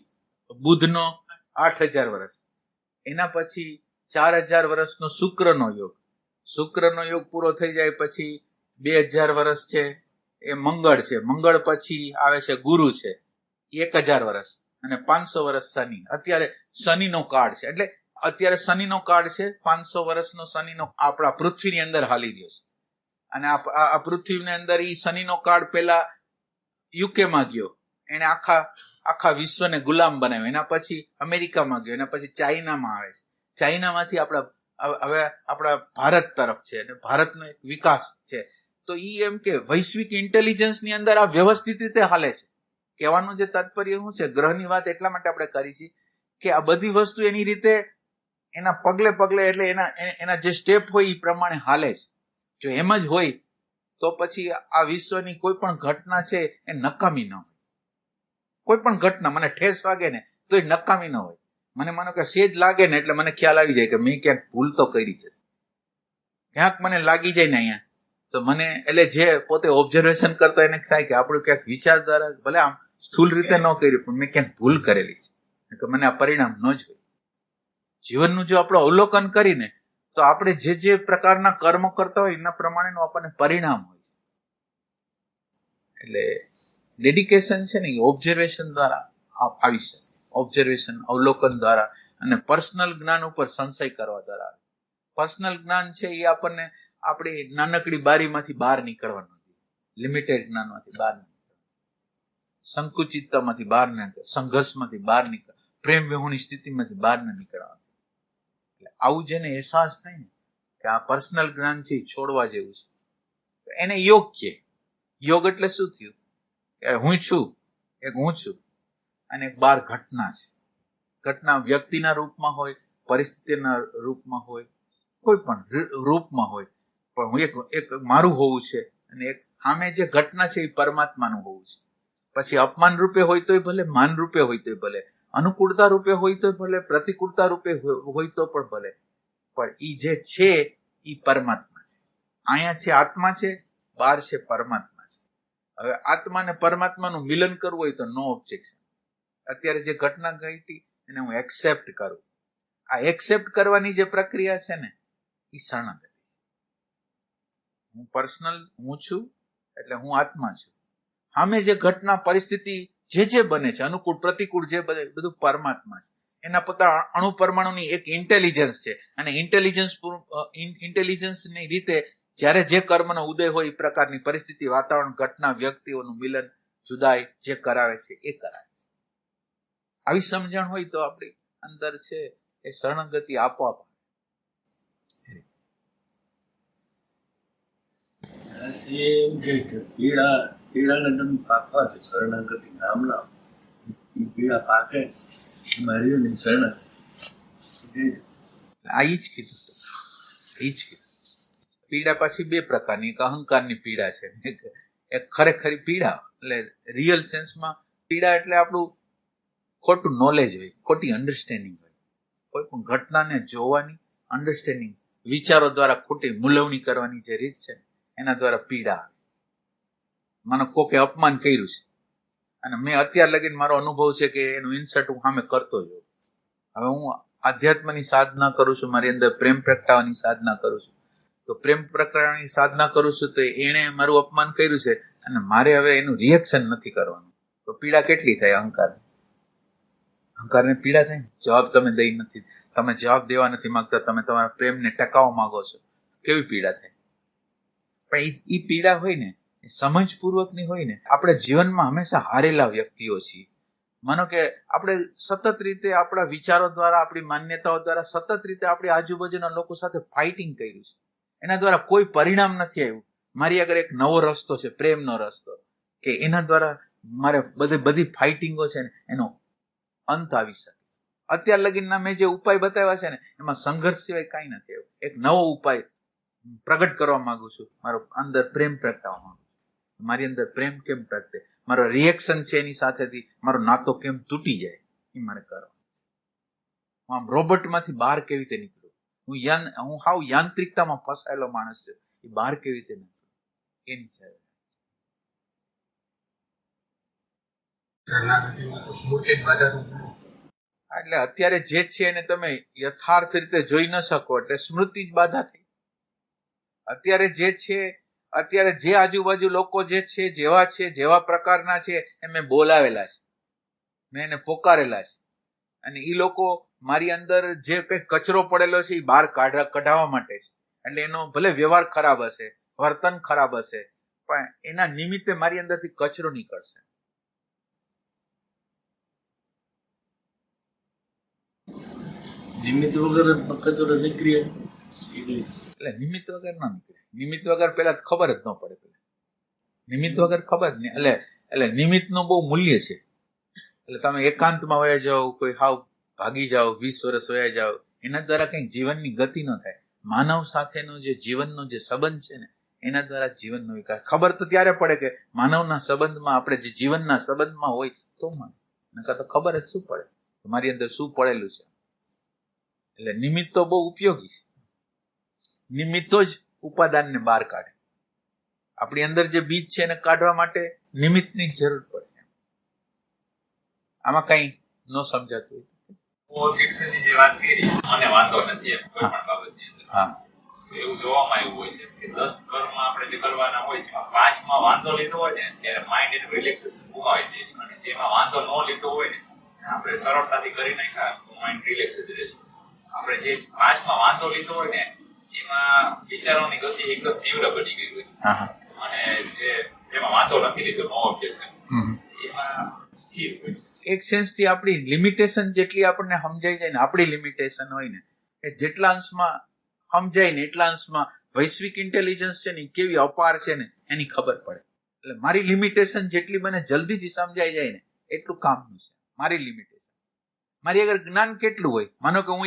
બુધનો 8,000 વર્ષ. એના પછી 4,000 વર્ષનો શુક્રનો યોગ. શુક્રનો યોગ પૂરો થઈ જાય પછી 2,000 વર્ષ છે એ મંગળ છે. મંગળ પછી આવે છે ગુરુ છે, 1,000 વર્ષ. અને 500 વર્ષ શનિ. અત્યારે શનિનો કાળ છે. એટલે અત્યારે શનિનો કાળ છે, 500 વર્ષનો શનિનો આપણા પૃથ્વીની અંદર હાલી રહ્યો છે. અને આ પૃથ્વીની અંદર ઈ શનિનો કાળ પેલા યુકેમાં ગયો, એને આખા વિશ્વને ગુલામ બનાવ્યો. એના પછી અમેરિકામાં ગયો, એના પછી ચાઇનામાં આવે છે. ચાઇનામાંથી આપણા ભારત તરફ છે, અને ભારતનો એક વિકાસ છે. તો ઈ એમ કે વૈશ્વિક ઇન્ટેલિજન્સની અંદર આ વ્યવસ્થિત રીતે હાલે છે. કહેવાનું જે તાત્પર્ય શું છે, ગ્રહની વાત એટલા માટે આપણે કરી છે કે આ બધી વસ્તુ એની રીતે એના પગલે એટલે એના જે સ્ટેપ હોય એ પ્રમાણે હાલે છે. જો એમ જ હોય તો પછી આ વિશ્વની કોઈ પણ ઘટના છે એ નકામી ન હોય. કોઈ પણ ઘટના મને ઠેસ વાગે ને તો એ નકામી ન હોય. મને માનો કે સેજ લાગે ને એટલે મને ખ્યાલ આવી જાય કે મેં ક્યાંક ભૂલ તો કરી છે. ક્યાંક મને લાગી જાય ને અહીંયા તો મને, એટલે જે પોતે ઓબ્ઝર્વેશન કરતા એને થાય કે આપણું ક્યાંક વિચાર દ્વારા ભલે આમ સ્થૂળ રીતે ન કર્યું પણ મેં ક્યાંક ભૂલ કરેલી છે કે મને આ પરિણામ ન જ હોય. જીવનનું જો આપણે અવલોકન કરીને તો આપણે જે પ્રકારના કર્મ કરતા હોય એના પ્રમાણેનું આપણને પરિણામ હોય છે. એટલે ડેડિકેશન છે ને એ ઓબ્ઝર્વેશન દ્વારા આવી શકે. ઓબ્ઝર્વેશન, અવલોકન દ્વારા અને પર્સનલ જ્ઞાન ઉપર સંશય કરવા દ્વારા. પર્સનલ જ્ઞાન છે એ આપણને આપણી નાનકડી બારીમાંથી બહાર નીકળવાનું નથી. લિમિટેડ જ્ઞાનમાંથી બહાર નીકળવાનું, સંકુચિતતામાંથી બહાર નીકળ, સંઘર્ષમાંથી બહાર નીકળ, પ્રેમ વિહોણી સ્થિતિમાંથી બહાર ન નીકળવાનું. એટલે આવું જેને અહેસાસ થાય ને કે આ પર્સનલ જ્ઞાન છે એ છોડવા જેવું છે, એને યોગ કહે. યોગ એટલે શું થયું કે હું છું અને એક બહાર ઘટના છે. ઘટના વ્યક્તિના રૂપમાં હોય, પરિસ્થિતિના રૂપમાં હોય, કોઈ પણ રૂપમાં હોય, પણ હું એક મારું હોવું છે અને એક સામે જે ઘટના છે એ પરમાત્માનું હોવું છે. પછી અપમાન રૂપે હોય તોય ભલે, માન રૂપે હોય તોય ભલે, અનુકૂળતા રૂપે હોય તો ભલે, પ્રતિકૂળતા રૂપે હોય તો પણ ભલે, પણ ઈ જે છે ઈ પરમાત્મા છે. અહીંયા છે આત્મા છે, બહાર છે પરમાત્મા છે. હવે આત્મા ને પરમાત્માનું મિલન કરવું હોય તો નો ઓબ્જેક્શન. અત્યારે જે ઘટના ઘટી એને હું એક્સેપ્ટ કરું. આ એક્સેપ્ટ કરવાની જે પ્રક્રિયા છે ને એ શરણાગતિ. હું પર્સનલ હું છું એટલે હું આત્મા છું. સામે જે ઘટના પરિસ્થિતિ જે બને છે, અનુકૂળ પ્રતિકૂળ જે બને બધું પરમાત્મા છે. એના પોતા અણુ પરમાણુની એક ઇન્ટેલિજન્સ છે અને ઇન્ટેલિજન્સની રીતે જ્યારે જે કર્મનો ઉદય હોય એ પ્રકારની પરિસ્થિતિ, વાતાવરણ, ઘટના, વ્યક્તિઓનું મિલન, જુદાઈ જે કરાવે છે એ કરાવે છે. આવી સમજણ હોય તો આપણી અંદર છે એ શરણાગતિ આપોઆપ. એમ કે પીડાને તમે પાકવા છો, શરણાગતિ નામ ના પીડા પાકે મારી ને શરણાગતિ. આ ઈ જ કીધું. પીડા પાછી બે પ્રકારની, એક અહંકારની પીડા છે, એક ખરેખરી પીડા. એટલે રિયલ સેન્સમાં પીડા એટલે આપણું ખોટું નોલેજ હોય, ખોટી અન્ડરસ્ટેન્ડિંગ હોય. કોઈ પણ ઘટનાને જોવાની અન્ડરસ્ટેન્ડિંગ, વિચારો દ્વારા ખોટી મૂલવણી કરવાની જે રીત છે એના દ્વારા પીડા આવે. મને કોકે અપમાન કર્યું છે અને મેં અત્યાર લગીને મારો અનુભવ છે કે એનું ઇન્સર્ટ હું સામે કરતો જ હોઉં. હવે હું આધ્યાત્મની સાધના કરું છું, મારી અંદર પ્રેમ પ્રગટાવવાની સાધના કરું છું. તો પ્રેમ પ્રગટાવવાની સાધના કરું છું તો એણે મારું અપમાન કર્યું છે અને મારે હવે એનું રિએક્શન નથી કરવાનું. તો પીડા કેટલી થાય અહંકારને પીડા થાય ને. જવાબ તમે દઈ નથી, તમે જવાબ દેવા નથી માંગતા, તમે તમારા પ્રેમને ટકાવવા માંગો છો, કેવી પીડા થાય. પણ એ પીડા હોય ને એ સમજપૂર્વકની હોય ને. આપણે જીવનમાં હંમેશા હારેલા વ્યક્તિઓ છીએ. માનો કે આપણે સતત રીતે આપણા વિચારો દ્વારા, આપણી માન્યતાઓ દ્વારા સતત રીતે આપણી આજુબાજુના લોકો સાથે ફાઇટિંગ કર્યું છે. એના દ્વારા કોઈ પરિણામ નથી આવ્યું. મારી આગળ એક નવો રસ્તો છે, પ્રેમનો રસ્તો, કે એના દ્વારા મારે બધી ફાઇટિંગો છે ને એનો અંત આવી શકે. અત્યાર લગીનના મેં જે ઉપાય બતાવ્યા છે ને એમાં સંઘર્ષ સિવાય કાંઈ નથી આવ્યું. એક નવો ઉપાય પ્રગટ કરવા માંગુ છું, મારો અંદર પ્રેમ પ્રગટાવવા માંગુ છું. મારી અંદર પ્રેમ કેમ પ્રગટે, મારો રિએક્શન છે એની સાથેથી મારો નાતો કેમ તૂટી જાય, એ મારે કરવાનું. હું આમ રોબોટમાંથી બહાર કેવી રીતે નીકળું, હું હાવ યાંત્રિકતામાં ફસાયેલો માણસ છું, એ બહાર કેવી રીતે નીકળું એની છે. એટલે અત્યારે જે છે એને તમે યથાર્થ રીતે જોઈ ન શકો એટલે સ્મૃતિ જ બાધા થઈ. અત્યારે જે છે, અત્યારે જે આજુબાજુ લોકો જે છે, જેવા છે, જેવા પ્રકારના છે એ મેં બોલાવેલા છે, મેં એને પોકારેલા છે. અને એ લોકો મારી અંદર જે કંઈ કચરો પડેલો છે એ બહાર કઢાવવા માટે છે. એટલે એનો ભલે વ્યવહાર ખરાબ હશે, વર્તન ખરાબ હશે, પણ એના નિમિત્તે મારી અંદરથી કચરો નીકળશે. નિમિત્ત વગર કચરો નીકળીએ એટલે નિમિત્ત વગર ના નીકળે. નિમિત્ત વગર પેલા ખબર જ ન પડે. પેલા નિમિત્ત વગર ખબર જ નહીં. એટલે નિમિત્તનું બહુ મૂલ્ય છે. એટલે તમે એકાંતમાં વયા જાઓ, કોઈ હાવ ભાગી જાઓ, 20 વર્ષ વયા જાઓ, એના દ્વારા કંઈક જીવનની ગતિ ન થાય. માનવ સાથેનો જે જીવનનો જે સંબંધ છે ને એના દ્વારા જીવનનો વિકાસ. ખબર તો ત્યારે પડે કે માનવના સંબંધમાં, આપણે જે જીવનના સંબંધમાં હોય તો મને નકર તો ખબર જ શું પડે મારી અંદર શું પડેલું છે. એટલે નિમિત્તો બહુ ઉપયોગી છે. નિમિત્તો જ ઉપાદાનને બહાર કાઢે. આપણી અંદર જે બીજ છે એને કાઢવા માટે નિમિત્તની જરૂર પડે. આમાં કઈ ન સમજાતું ઓબ્જેક્શનની જે વાત કરી, મને વાંધો નથી એમ કોઈ પણ બાબતની અંદર. હા, એવું જોવામાં આવ્યું હોય છે કે 10 કર્મ આપણે જે કરવાના હોય છે, 5માં વાંધો લીધો હોય ને ત્યારે માઇન્ડ એનું રિલેક્સેશન ગુમાવી દે છે. અને જેમાં વાંધો ન લીધો હોય ને આપણે સરળતાથી કરી નાખ્યા તો માઇન્ડ રિલેક્સ જ રહે છે. આપણે જે 5માં વાંધો લીધો હોય ને એમાં વિચારોની ગતિ એકદમ તીવ્ર બની ગઈ હોય છે. અને જેમાં વાંધો નથી લીધો, નો ઓબ્જેક્શન, એમાં સ્થિર હોય છે. એક સેન્સથી આપણી લિમિટેશન જેટલી આપણને સમજાઈ જાય ને, આપણી લિમિટેશન હોય ને એ જેટલા અંશમાં સમજાય ને એટલા અંશમાં વૈશ્વિક ઇન્ટેલિજન્સ છે ને કેવી અપાર છે ને એની ખબર પડે. એટલે મારી લિમિટેશન જેટલી મને જલ્દીથી સમજાઈ જાય ને એટલું કામનું છે. મારી લિમિટેશન, મારી આગળ જ્ઞાન કેટલું હોય. માનો કે હું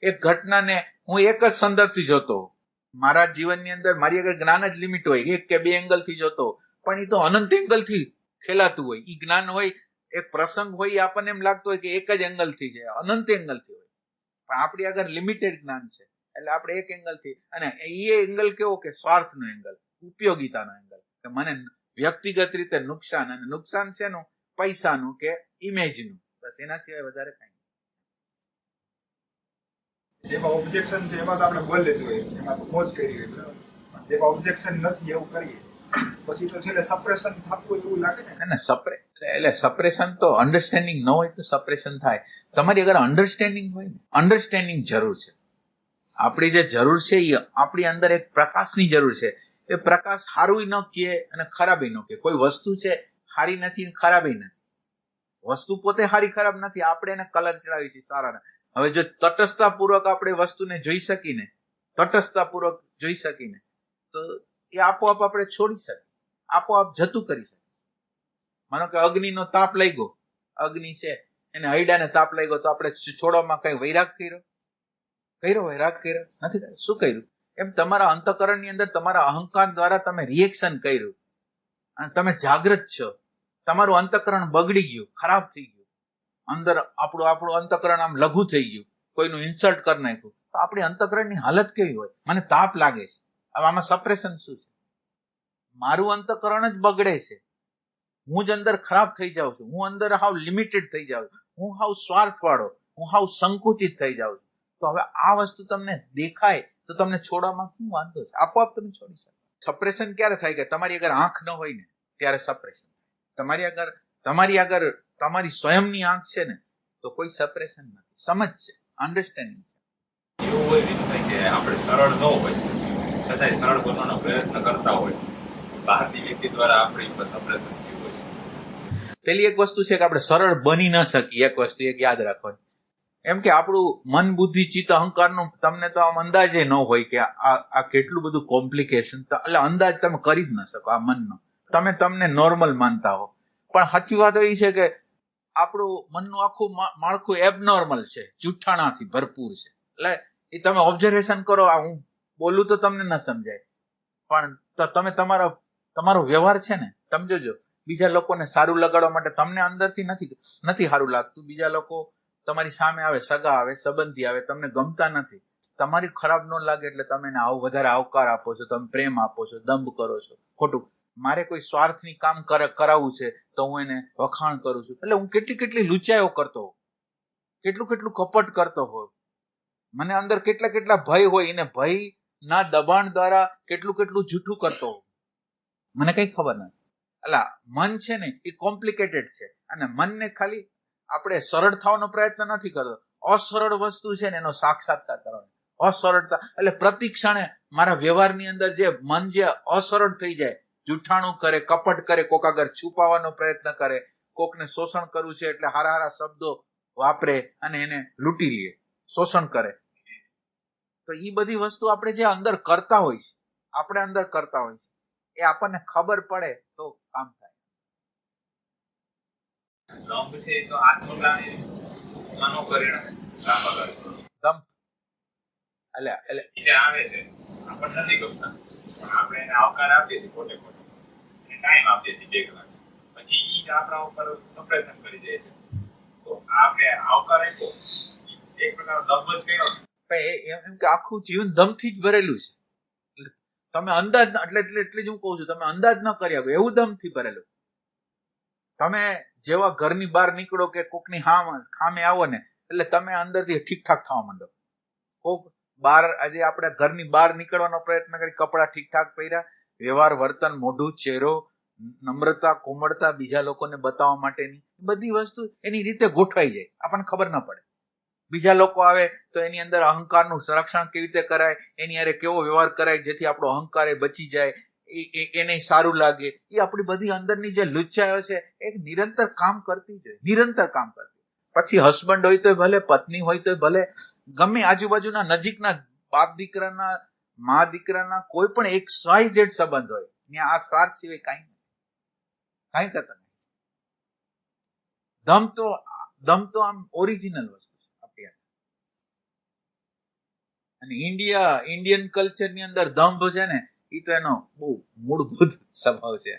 એક ઘટનાને હું એક જ સંદર્ભથી જોતો હોઉં, મારા જીવનની અંદર મારી આગળ જ્ઞાન જ લિમિટ હોય, 1 કે 2 એંગલથી જોતો હોઉં, પણ એ તો અનંત એંગલથી ખેલાતું હોય. એ જ્ઞાન હોય, એક પ્રસંગ હોય, એ આપણને એમ લાગતો હોય કે એક જ એંગલથી છે, અનંત એંગલથી હોય. પણ આપણી આગળ લિમિટેડ જ્ઞાન છે એટલે આપણે એક એંગલથી, અને એ એંગલ કેવો કે સ્વાર્થનો એંગલ, ઉપયોગિતાનો એંગલ, કે મને વ્યક્તિગત રીતે નુકસાન, અને નુકસાન શેનું? પૈસાનું કે ઇમેજનું, બસ એના સિવાય વધારે કઈ. જેમાં ઓબ્જેક્શન છે એમાં તો આપણે બોલી લીધું હોય, એમાં તો મોજ કરી હોય, બરાબર. જેમાં ઓબ્જેક્શન નથી એવું કરીએ પછી તો છેલ્લે સપ્રેશન થતું હોય એવું લાગે ને. એટલે સપ્રેશન તો અન્ડરસ્ટેન્ડિંગ ન હોય તો સપ્રેશન થાય. તમારી અગર અન્ડરસ્ટેન્ડિંગ હોય ને, અન્ડરસ્ટેન્ડિંગ જરૂર છે. આપણી જે જરૂર છે એ આપણી અંદર એક પ્રકાશની જરૂર છે. એ પ્રકાશ સારું ન કહે અને ખરાબ ન કહે. કોઈ વસ્તુ છે સારી નથી ખરાબ નથી. વસ્તુ પોતે સારી ખરાબ નથી, આપણે એને કલર ચડાવી છે સારા. હવે જો તટસ્થતાપૂર્વક આપણે વસ્તુને જોઈ શકીને, તટસ્થતાપૂર્વક જોઈ શકીને તો એ આપોઆપ આપણે છોડી શકીએ, આપોઆપ જતું કરી શકીએ. માનો કે અગ્નિનો તાપ લાગ્યો, અગ્નિ છે એને હૈડાને તાપ લાગ્યો તો આપણે છોડવામાં કઈ વૈરાગ કર્યો વૈરાગ કર્યો નથી કર્યો. શું કર્યું? એમ તમારા અંતઃકરણની અંદર તમારા અહંકાર દ્વારા તમે રિએક્શન કર્યું અને તમે જાગૃત છો. તમારું અંતઃકરણ બગડી ગયું, ખરાબ થઈ ગયું. અંદર આપણું અંતઃકરણ આમ લઘુ થઈ ગયું, કોઈનું ઇન્સલ્ટ કરી નાખ્યું તો આપણી અંતઃકરણની હાલત કેવી હોય? મને તાપ લાગે છે. હવે આમાં સપ્રેશન શું છે? મારું અંતઃકરણ જ બગડે છે. હું જ અંદર ખરાબ થઈ જાઉં છું, હું અંદર હાવ લિમિટેડ થઈ જાઉં છું, હું હાવ સ્વાર્થવાળો, હું હાવ સંકુચિત થઈ જાઉં છું, તો હવે આ વસ્તુ તમને દેખાય તો તમને છોડવામાં શું વાંધો છે? આપોઆપ તમે છોડી શકો. સપ્રેશન ક્યારે થાય કે તમારી અગર આંખ ન હોય ને ત્યારે સપ્રેશન. તમારી અગર તમારી સ્વયંની આંખ છે ને તો કોઈ સપ્રેશન નથી. સમજ છે, અન્ડરસ્ટેન્ડિંગ છે. એવું હોય વિનુભાઈ કે આપણે સરળ ન હોય છતાંય સરળ બનવાનો પ્રયત્ન કરતા હોય, બહારની વ્યક્તિ દ્વારા આપણી ઉપર સપ્રેશન થયું હોય. પેલી એક વસ્તુ છે કે આપણે સરળ બની ન શકીએ. એક વસ્તુ એક યાદ રાખવાની, એમ કે આપણું મન, બુદ્ધિ, ચિત્ત, અહંકારનું તમને તો આમ અંદાજે ન હોય કે આ કેટલું બધું કોમ્પ્લિકેશન, એટલે અંદાજ તમે કરી જ ન શકો આ મનનો. તમે તમને નોર્મલ માનતા હો, પણ સાચી વાત એ છે કે આપણું મનનું આખું માળખું એબનોર્મલ છે, જૂઠાણાથી ભરપૂર છે. એટલે એ તમે ઓબ્ઝર્વેશન કરો. આ હું બોલું તો તમને ન સમજાય, પણ તમે તમારો વ્યવહાર છે ને તમે જોજો, બીજા લોકોને સારું લગાડવા માટે તમને અંદરથી નથી સારું લાગતું. બીજા લોકો તમારી સામે આવે, સગા આવે, સંબંધી આવે, તમને ગમતા નથી, તમારી ખરાબ ન લાગે એટલે તમે એને વધારે આવકાર આપો છો, તમે પ્રેમ આપો છો, દંભ કરો છો. ખોટું. મારે કોઈ સ્વાર્થની કામ કરાવવું છે તો હું એને વખાણ કરું છું. એટલે હું કેટલી લૂંચાઈઓ કરતો હોઉં, કેટલું કપટ કરતો હોઉં, મને અંદર કેટલા ભય હોય, એને ભય ના દબાણ દ્વારા કેટલું જૂઠું કરતો હોઉં, મને કઈ ખબર નથી. એટલે મન છે ને એ કોમ્પ્લિકેટેડ છે, અને મનને ખાલી આપણે સરળ થવાનો પ્રયત્ન નથી કરતો. અસરળ વસ્તુ છે ને એનો સાક્ષાત્કાર કરવાનો. અસરળતા એટલે પ્રતિ ક્ષણે મારા વ્યવહારની અંદર જે મન જે અસરળ થઈ જાય, જૂઠાણું કરે, કપટ કરે, કોક આગળ છુપાવવાનો પ્રયત્ન કરે, કોકને શોષણ કરવું છે એટલે હારા શબ્દો વાપરે અને એને લૂંટી લે, શોષણ કરે. તો એ બધી વસ્તુ આપણે જે અંદર કરતા હોય છે, એ આપણને ખબર પડે તો કામ થાય. દંભ છે એ તો આત્મગ્લાનિ મનોકરિણ કામ કરે. દંભ એટલે બીજા આવે છે, આપણને નથી ગમતા, પણ આપણે એને આવકાર આપીએ છીએ પોતે ટાઈમ આપીએ છીએ 2 કલાક, પછી ઈ જ આપણા ઉપર સપ્રેશન કરી જાય છે. તો આપણે આવકાર આપ્યો, એક પ્રકારનો દંભ જ કર્યો. એમ કે આખું જીવન દમથી જ ભરેલું છે. તમે અંદાજ એટલે જ હું કહું છું, તમે અંદાજ ન કરી શકો એવું દમથી ભરેલું. તમે જેવા ઘરની બહાર નીકળો કે કોકની ખામે આવો ને એટલે તમે અંદરથી ઠીકઠાક થવા માંડો. કોક બહાર આજે આપણે ઘરની બહાર નીકળવાનો પ્રયત્ન કરી, કપડાં ઠીકઠાક પહેર્યા, વ્યવહાર, વર્તન, મોઢું, ચહેરો, નમ્રતા, કોમળતા બીજા લોકોને બતાવવા માટેની બધી વસ્તુ એની રીતે ગોઠવાઈ જાય, આપણને ખબર ન પડે. બીજા લોકો આવે તો એની અંદર અહંકારનું સંરક્ષણ કેવી રીતે કરાય, એની હારે કેવો વ્યવહાર કરાય જેથી આપણો અહંકાર બચી જાય, એને સારું લાગે. એ આપણી બધી અંદરની જે લુચ્ચાઓ છે એ નિરંતર કામ કરતી જ હોય, નિરંતર કામ કરતી. પછી હસબન્ડ હોય તો ભલે, પત્ની હોય તો ભલે, ગમે આજુબાજુના નજીકના બાપ દીકરાના, મા દીકરાના કોઈ પણ એક XYZ સંબંધ હોય, ત્યાં આ સ્વાર્થ સિવાય કાંઈ કરતા નહીં. દમ તો આમ ઓરિજિનલ વસ્તુ છે આપણી. અને ઇન્ડિયન કલ્ચરની અંદર દંભ છે ને એ તો એનો બહુ મૂળભૂત સ્વભાવ છે.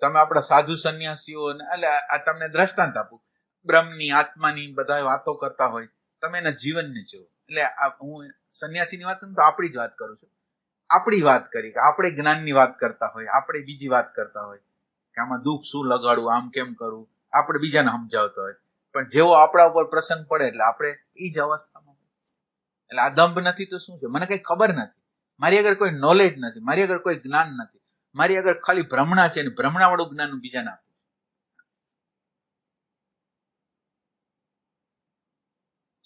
તમે આપણા સાધુ સંન્યાસીઓ એટલે આ તમને દ્રષ્ટાંત આપું, બ્રહ્મની, આત્માની બધા વાતો કરતા હોય, તમે એના જીવનને જુઓ. એટલે હું સંન્યાસીની વાત તો આપણી જ વાત કરું છું. આપણી વાત કરી કે આપણે જ્ઞાનની વાત કરતા હોય, આપણે બીજી વાત કરતા હોય કે આમાં દુઃખ શું લગાડવું, આમ કેમ કરવું, આપણે બીજાને સમજાવતા હોય. પણ જેવો આપણા ઉપર પ્રસંગ પડે એટલે આપણે એ જ અવસ્થામાં. એટલે આ દંભ નથી તો શું છે? મને કઈ ખબર નથી, મારી આગળ કોઈ નોલેજ નથી, મારી આગળ કોઈ જ્ઞાન નથી, મારી આગળ ખાલી ભ્રમણા છે, ને ભ્રમણા વાળું જ્ઞાન બીજાને આપું.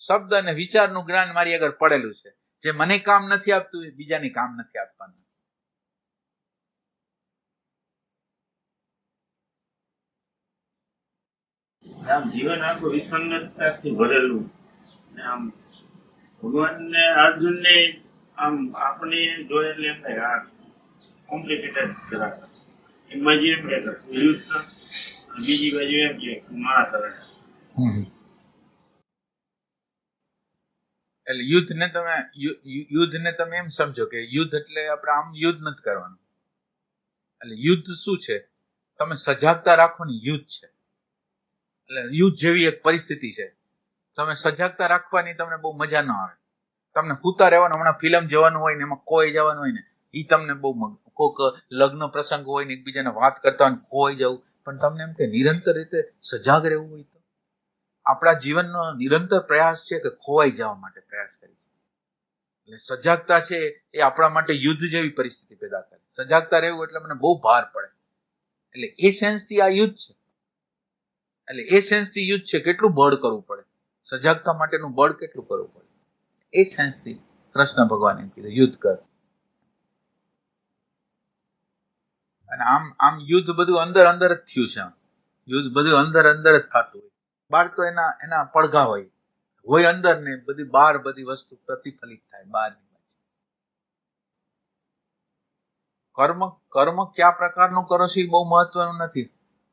શબ્દ અને વિચારનું જ્ઞાન મારી આગળ પડેલું છે, જે મને કામ નથી આપતું એ બીજાને કામ નથી આપવાનું. આમ જીવન આખું વિસંગતતાથી ભરેલું. આમ ભગવાનને, અર્જુનને આમ આપણે જોઈએ એટલે એમ થાય આ કોમ્પ્લિકેટેડ કરાતા. એક બાજુ એમ કે યુદ્ધ, બીજી બાજુ એમ કે મારા કરે. એટલે યુદ્ધને તમે એમ સમજો કે યુદ્ધ એટલે આપણે આમ યુદ્ધ નથી કરવાનું. એટલે યુદ્ધ શું છે? તમે સજાગતા રાખવાની યુદ્ધ છે. એટલે યુદ્ધ જેવી એક પરિસ્થિતિ છે, તમે સજાગતા રાખવાની તમને બહુ મજા ન આવે. તમને સૂતા રહેવાનું, હમણાં ફિલ્મ જવાનું હોય ને એમાં કોઈ જવાનું હોય ને એ તમને બહુ કોઈક લગ્ન પ્રસંગ હોય ને એકબીજાને વાત કરતા હોય ખોવાઈ જવું, પણ તમને એમ કે નિરંતર રીતે સજાગ રહેવું હોય તો આપણા જીવનનો નિરંતર પ્રયાસ છે કે ખોવાઈ જવા માટે પ્રયાસ કરીશું. એટલે સજાગતા છે એ આપણા માટે યુદ્ધ જેવી પરિસ્થિતિ પેદા કરે. સજાગતા રહેવું એટલે મને બહુ ભાર પડે. એટલે એ સેન્સથી આ યુદ્ધ છે. એટલે એ સેન્સથી યુદ્ધ છે. કેટલું બળ કરવું પડે, સજાગતા માટેનું બળ કેટલું કરવું પડે, એ સેન્સથી કૃષ્ણ ભગવાન એમ કીધું યુદ્ધ કર. અને આમ યુદ્ધ બધું અંદર અંદર જ થયું છે. યુદ્ધ બધું અંદર અંદર જ થતું હોય. બહાર તો એના પડઘા હોય અંદર ને બધી બહાર બધી વસ્તુ પ્રતિફલિત થાય બહારની બાજુ. કર્મ કયા પ્રકારનું કરો છો એ બહુ મહત્વનું નથી.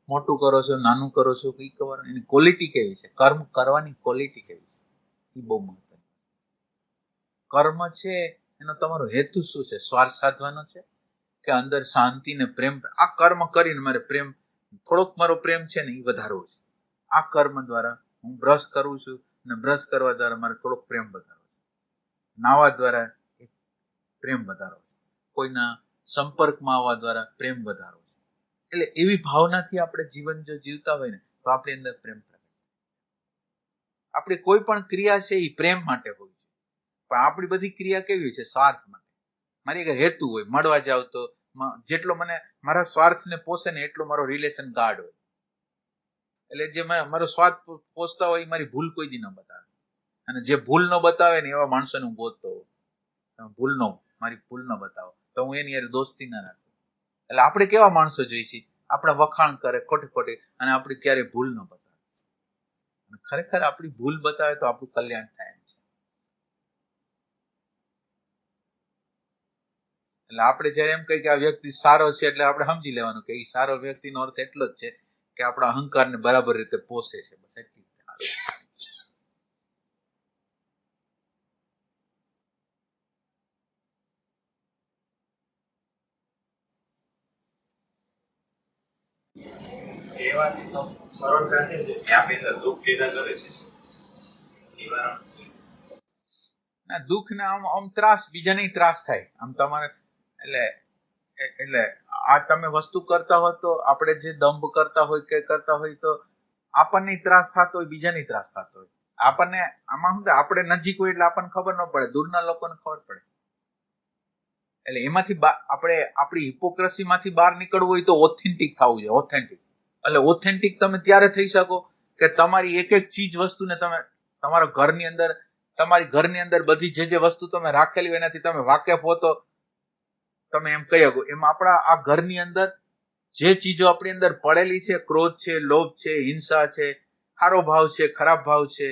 મોટું કરો છો, નાનું કરો છો, કઈ કરવાનું, એની ક્વોલિટી કેવી છે, કર્મ કરવાની ક્વોલિટી કેવી છે એ બહુ મહત્વનું. કર્મ છે એનો તમારો હેતુ શું છે? સ્વાર્થ સાધવાનો છે કે અંદર શાંતિ ને પ્રેમ? આ કર્મ કરીને મારે પ્રેમ, થોડોક મારો પ્રેમ છે ને એ વધારવો છે. આ કર્મ દ્વારા હું બ્રશ કરું છું અને બ્રશ કરવા દ્વારા મારે થોડોક પ્રેમ વધારવો છે. નાવા દ્વારા પ્રેમ વધારવો છે. કોઈના સંપર્કમાં આવવા દ્વારા પ્રેમ વધારવો છે. એટલે એવી ભાવનાથી આપણે જીવન જો જીવતા હોય ને તો આપણી અંદર પ્રેમ પ્રગટ. આપણી કોઈ પણ ક્રિયા છે એ પ્રેમ માટે હોય છે, પણ આપણી બધી ક્રિયા કેવી હોય છે? સ્વાર્થ માટે. મારી એક હેતુ હોય, મળવા જાવ તો જેટલો મને મારા સ્વાર્થને પોષે ને એટલો મારો રિલેશન ગાઢ હોય. એટલે જે મારો સ્વાર્થ પોષતા હોય એ મારી ભૂલ કોઈ દી ન બતાવે, અને જે ભૂલ ન બતાવે ને એવા માણસોને હું ગોતતો હોઉં. મારી ભૂલ ન બતાવો તો હું એની યાર દોસ્તી ના રાખું. એટલે આપણે કેવા માણસો જોઈએ છીએ? આપણે વખાણ કરે ખોટી અને આપણી ક્યારે ભૂલ ન બતાવે. અને ખરેખર આપણી ભૂલ બતાવે તો આપણું કલ્યાણ થાય છે. એટલે આપણે જયારે એમ કહીએ કે આ વ્યક્તિ સારો છે એટલે આપણે સમજી લેવાનું કે એ સારો વ્યક્તિનો અર્થ એટલો જ છે કે આપણા અહંકારને બરાબર રીતે પોષે છે. બસ એટલી કહેવાથી સરળતા છે જે આપણી અંદર દુઃખ પેદા કરે છે. નિવારણ શું? દુઃખ ને આમ ત્રાસ, બીજાને ત્રાસ થાય. આમ તમારે એટલે આ તમે વસ્તુ કરતા હોય તો આપણે જે દંભ કરતા હોય કે કરતા હોય તો આપણને ત્રાસ થતો હોય, બીજાને ત્રાસ થતો હોય. આપણને આમાં શું થાય, આપણે નજીક હોય એટલે આપણને ખબર ન પડે, દૂરના લોકોને ખબર પડે. એટલે એમાંથી આપણે આપણી હિપોક્રેસી માંથી બહાર નીકળવું હોય તો ઓથેન્ટિક થવું જોઈએ. ઓથેન્ટિક એટલે ઓથેન્ટિક તમે ત્યારે થઈ શકો કે તમારી એક એક ચીજ વસ્તુને તમે તમારા ઘરની અંદર, તમારી ઘરની અંદર બધી જે વસ્તુ તમે રાખેલી હોય એનાથી તમે વાકેફ હો તો તમે એમ કહી શકો. એમાં આપણા આ ઘરની અંદર જે ચીજો આપણી અંદર પડેલી છે, ક્રોધ છે, લોભ છે, હિંસા છે, સારો ભાવ છે, ખરાબ ભાવ છે,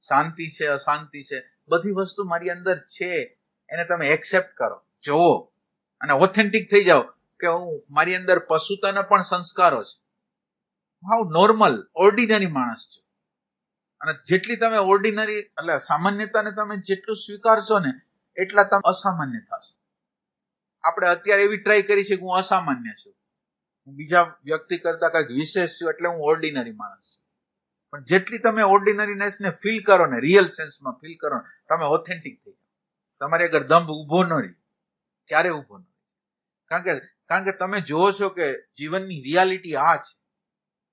શાંતિ છે, અશાંતિ છે, બધી વસ્તુ મારી અંદર છે. એને તમે એક્સેપ્ટ કરો, જોવો અને ઓથેન્ટિક થઈ જાઓ કે હું મારી અંદર પશુતાના પણ સંસ્કારો છે. હાવ નોર્મલ ઓર્ડિનરી માણસ છે. અને જેટલી તમે ઓર્ડિનરી એટલે સામાન્યતાને તમે જેટલું સ્વીકારશો ને એટલા તમે અસામાન્ય થશો. આપણે અત્યારે એવી ટ્રાય કરી છે કે હું અસામાન્ય છું, હું બીજા વ્યક્તિ કરતા કંઈક વિશેષ છું એટલે હું ઓર્ડિનરી માણસ છું. પણ જેટલી તમે ઓર્ડિનરીનેસને ફીલ કરો ને, રિયલ સેન્સમાં ફીલ કરો ને, તમે ઓથેન્ટિક થઈ જાઓ. તમારી આગળ દંભ ઉભો ન રહે, ક્યારે ઉભો ન રહે. કારણ કે તમે જુઓ છો કે જીવનની રિયાલિટી આ છે.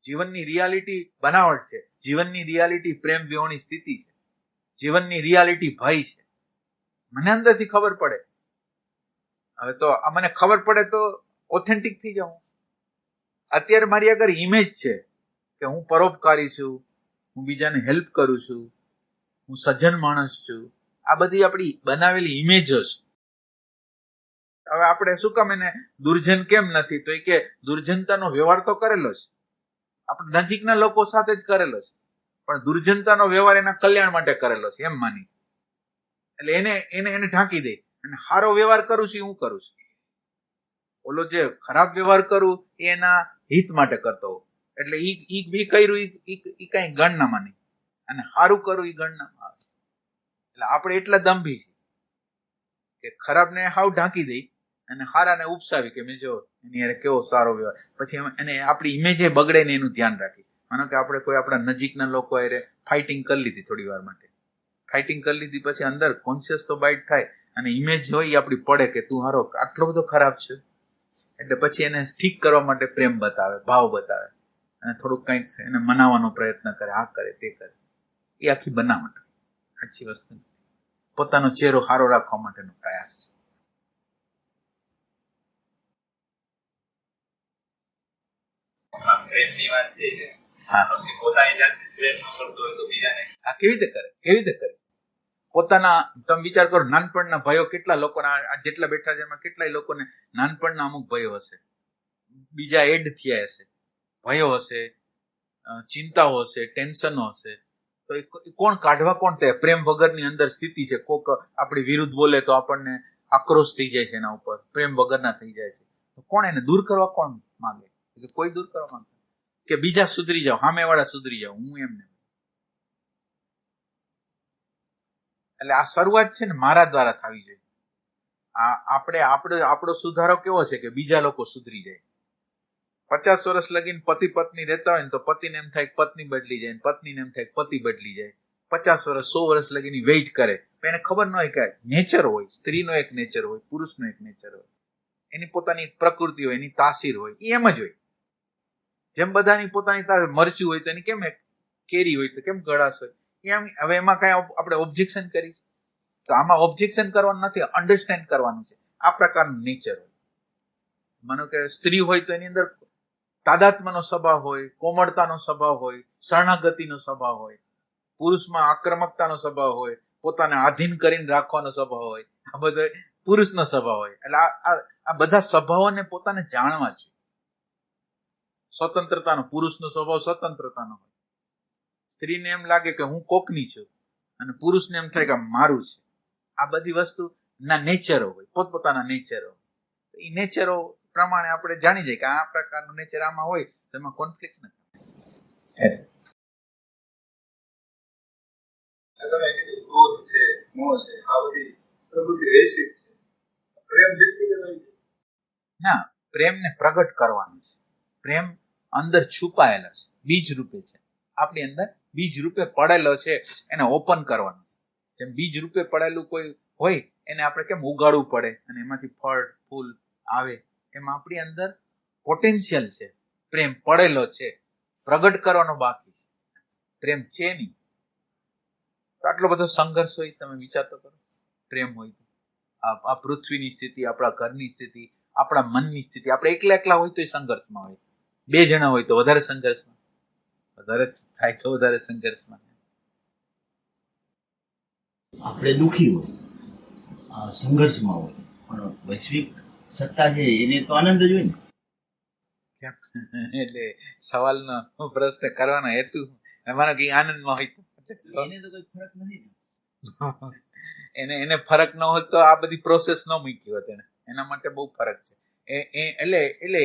જીવનની રિયાલિટી બનાવટ છે. જીવનની રિયાલિટી પ્રેમ વિહોણી સ્થિતિ છે. જીવનની રિયાલિટી ભય છે. મને અંદરથી ખબર પડે. હવે તો આ મને ખબર પડે તો ઓથેન્ટિક થઈ જાઉં. અત્યારે મારી આગળ ઇમેજ છે કે હું પરોપકારી છું, હું બીજાને હેલ્પ કરું છું, હું સજ્જન માણસ છું. આ બધી આપણી બનાવેલી ઇમેજો છે. હવે આપણે શું કામ એને દુર્જન કેમ નથી? તો એ કે દુર્જનતાનો વ્યવહાર તો કરેલો છે, આપણે નજીકના લોકો સાથે જ કરેલો છે, પણ દુર્જનતાનો વ્યવહાર એના કલ્યાણ માટે કરેલો છે એમ માની. એટલે એને ઢાંકી દે અને સારો વ્યવહાર કરું છું હું કરું છું. ઓલો જે ખરાબ વ્યવહાર કરું એ એના હિત માટે કરતો હોઉં. એટલે ઈ કર્યું ઈ કઈ ગણનામાં નહીં, અને સારું કરું એ ગણનામાં આવે. એટલે આપણે એટલા દંભી છીએ કે ખરાબને હાવ ઢાંકી દઈ અને હારાને ઉપસાવી કે મેં જો એની હારે કેવો સારો વ્યવહાર. પછી એને આપણી ઇમેજ બગડે ને એનું ધ્યાન રાખી. માનો કે આપણે કોઈ આપણા નજીકના લોકો હારે ફાઇટિંગ કરી લીધી થોડી વાર માટે, ફાઇટિંગ કરી લીધી પછી અંદર કોન્શિયસ તો બાઇટ થાય અને ઇમેજ હોય એ આપણી પડે કે તું હારો આટલો બધો ખરાબ છે, એટલે પછી એને ઠીક કરવા માટે પ્રેમ બતાવે, ભાવ બતાવે, અને થોડુંક કંઈક એને મનાવવાનો પ્રયત્ન કરે, આ કરે તે કરે. એ આખી બનાવટ, સાચી વસ્તુ નથી. પોતાનો ચહેરો સારો રાખવા માટેનો પ્રયાસ છે. પ્રેમની વાત થઈ છે. હા, પછી પોતાની જાતને પ્રેમ ન કરતો હોય તો બીજાને આ કેવી રીતે કરે, કેવી રીતે કરે? પોતાના, તમે વિચાર કરો, નાનપણના ભયો કેટલા લોકોના, આ જેટલા બેઠા છે એમાં કેટલાય લોકોને નાનપણના અમુક ભયો હશે, બીજા એડ થયા હશે, ભયો હશે, ચિંતાઓ હશે, ટેન્શનો હશે. તો એ કોણ કાઢવા, કોણ તે પ્રેમ વગરની અંદર સ્થિતિ છે. કોક આપણી વિરુદ્ધ બોલે તો આપણને આક્રોશ થઈ જાય છે, એના ઉપર પ્રેમ વગરના થઈ જાય છે. તો કોણ એને દૂર કરવા, કોણ માંગે? કોઈ દૂર કરવા માંગે કે બીજા સુધરી જાઓ, સામેવાળા સુધરી જાઓ, હું એમને. એટલે આ શરૂઆત છે ને મારા દ્વારા થવી જોઈએ. આપણો સુધારો કેવો છે કે બીજા લોકો સુધરી જાય. 50 વર્ષ લગીને પતિ પત્ની રહેતા હોય ને તો પતિને એમ થાય પત્ની બદલી જાય, પત્નીને એમ થાય પતિ બદલી જાય. 50 વર્ષ 100 વર્ષ લગીની વેઇટ કરે, એને ખબર ન હોય કે નેચર હોય, સ્ત્રીનો એક નેચર હોય, પુરુષનો એક નેચર હોય, એની પોતાની એક પ્રકૃતિ હોય, એની તાસીર હોય. એ એમ જ હોય. જેમ બધાની પોતાની મરચું હોય તો એની કેમ એક કેરી હોય તો કેમ ગળાશ હોય એમ. હવે એમાં કઈ આપણે ઓબ્જેક્શન કરીશ તો આમાં ઓબ્જેક્શન કરવાનું નથી, અન્ડરસ્ટેન્ડ કરવાનું છે. આ પ્રકારનું નેચર હોય. માનો કે સ્ત્રી હોય તો એની અંદર તાદાત્મ્યનો સ્વભાવ હોય, કોમળતાનો સ્વભાવ હોય, શરણાગતિનો સ્વભાવ હોય. પુરુષમાં આક્રમકતાનો સ્વભાવ હોય, પોતાને આધીન કરીને રાખવાનો સ્વભાવ હોય. આ બધો પુરુષનો સ્વભાવ હોય. એટલે આ બધા સ્વભાવોને પોતાને જાણવા છે. સ્વતંત્રતાનો, પુરુષનો સ્વભાવ સ્વતંત્રતાનો હોય. સ્ત્રીને એમ લાગે કે હું કોકની છું, અને પુરુષને એમ થાય કે મારું છે. આ બધી વસ્તુ ના નેચરો હોય, પોતપોતાના નેચરો. એ નેચરો પ્રમાણે આપણે જાણી જાય કે આ પ્રકારનું નેચર આમાં હોય તો એમાં કોન્ફ્લિક્ટ નથી. તમે કીધું ક્રોધ છે, મોહ છે, આ બધી પ્રકૃતિ વૈશ્વિક છે. પ્રેમ વ્યક્તિગત હોય છે. ના, પ્રેમને પ્રગટ કરવાનું છે. પ્રેમ અંદર છુપાયેલો છે, બીજ રૂપે છે. આપણી અંદર બીજ રૂપે પડેલો છે, એને ઓપન કરવાનું છે. જેમ બીજ રૂપે પડેલું કોઈ હોય એને આપણે કેમ ઉગાડવું પડે અને એમાંથી ફળ ફૂલ આવે, એમાં આપણી અંદર પોટેન્શિયલ છે, પ્રેમ પડેલો છે, પ્રગટ કરવાનો બાકી છે. પ્રેમ છે નહીં તો આટલો બધો સંઘર્ષ હોય, તમે વિચાર તો કરો. પ્રેમ હોય તો આ પૃથ્વીની સ્થિતિ, આપણા ઘરની સ્થિતિ, આપણા મનની સ્થિતિ, આપણે એકલા હોય તો સંઘર્ષમાં હોય, 2 જણા હોય તો વધારે સંઘર્ષમાં, વધારે થાય તો વધારે સંઘર્ષમાં. આપણે દુઃખી હોય, સંઘર્ષમાં હોય, પણ વૈશ્વિક સત્તા છે એને તો આનંદ જ હોય ને. એટલે સવાલનો પ્રશ્ન કરવાનો હેતુ અમારો કઈ આનંદમાં હોય તો એને તો કોઈ ફરક નથી. એને ફરક ન હોત તો આ બધી પ્રોસેસ ન મૂકી હોત. એના માટે બહુ ફરક છે. એટલે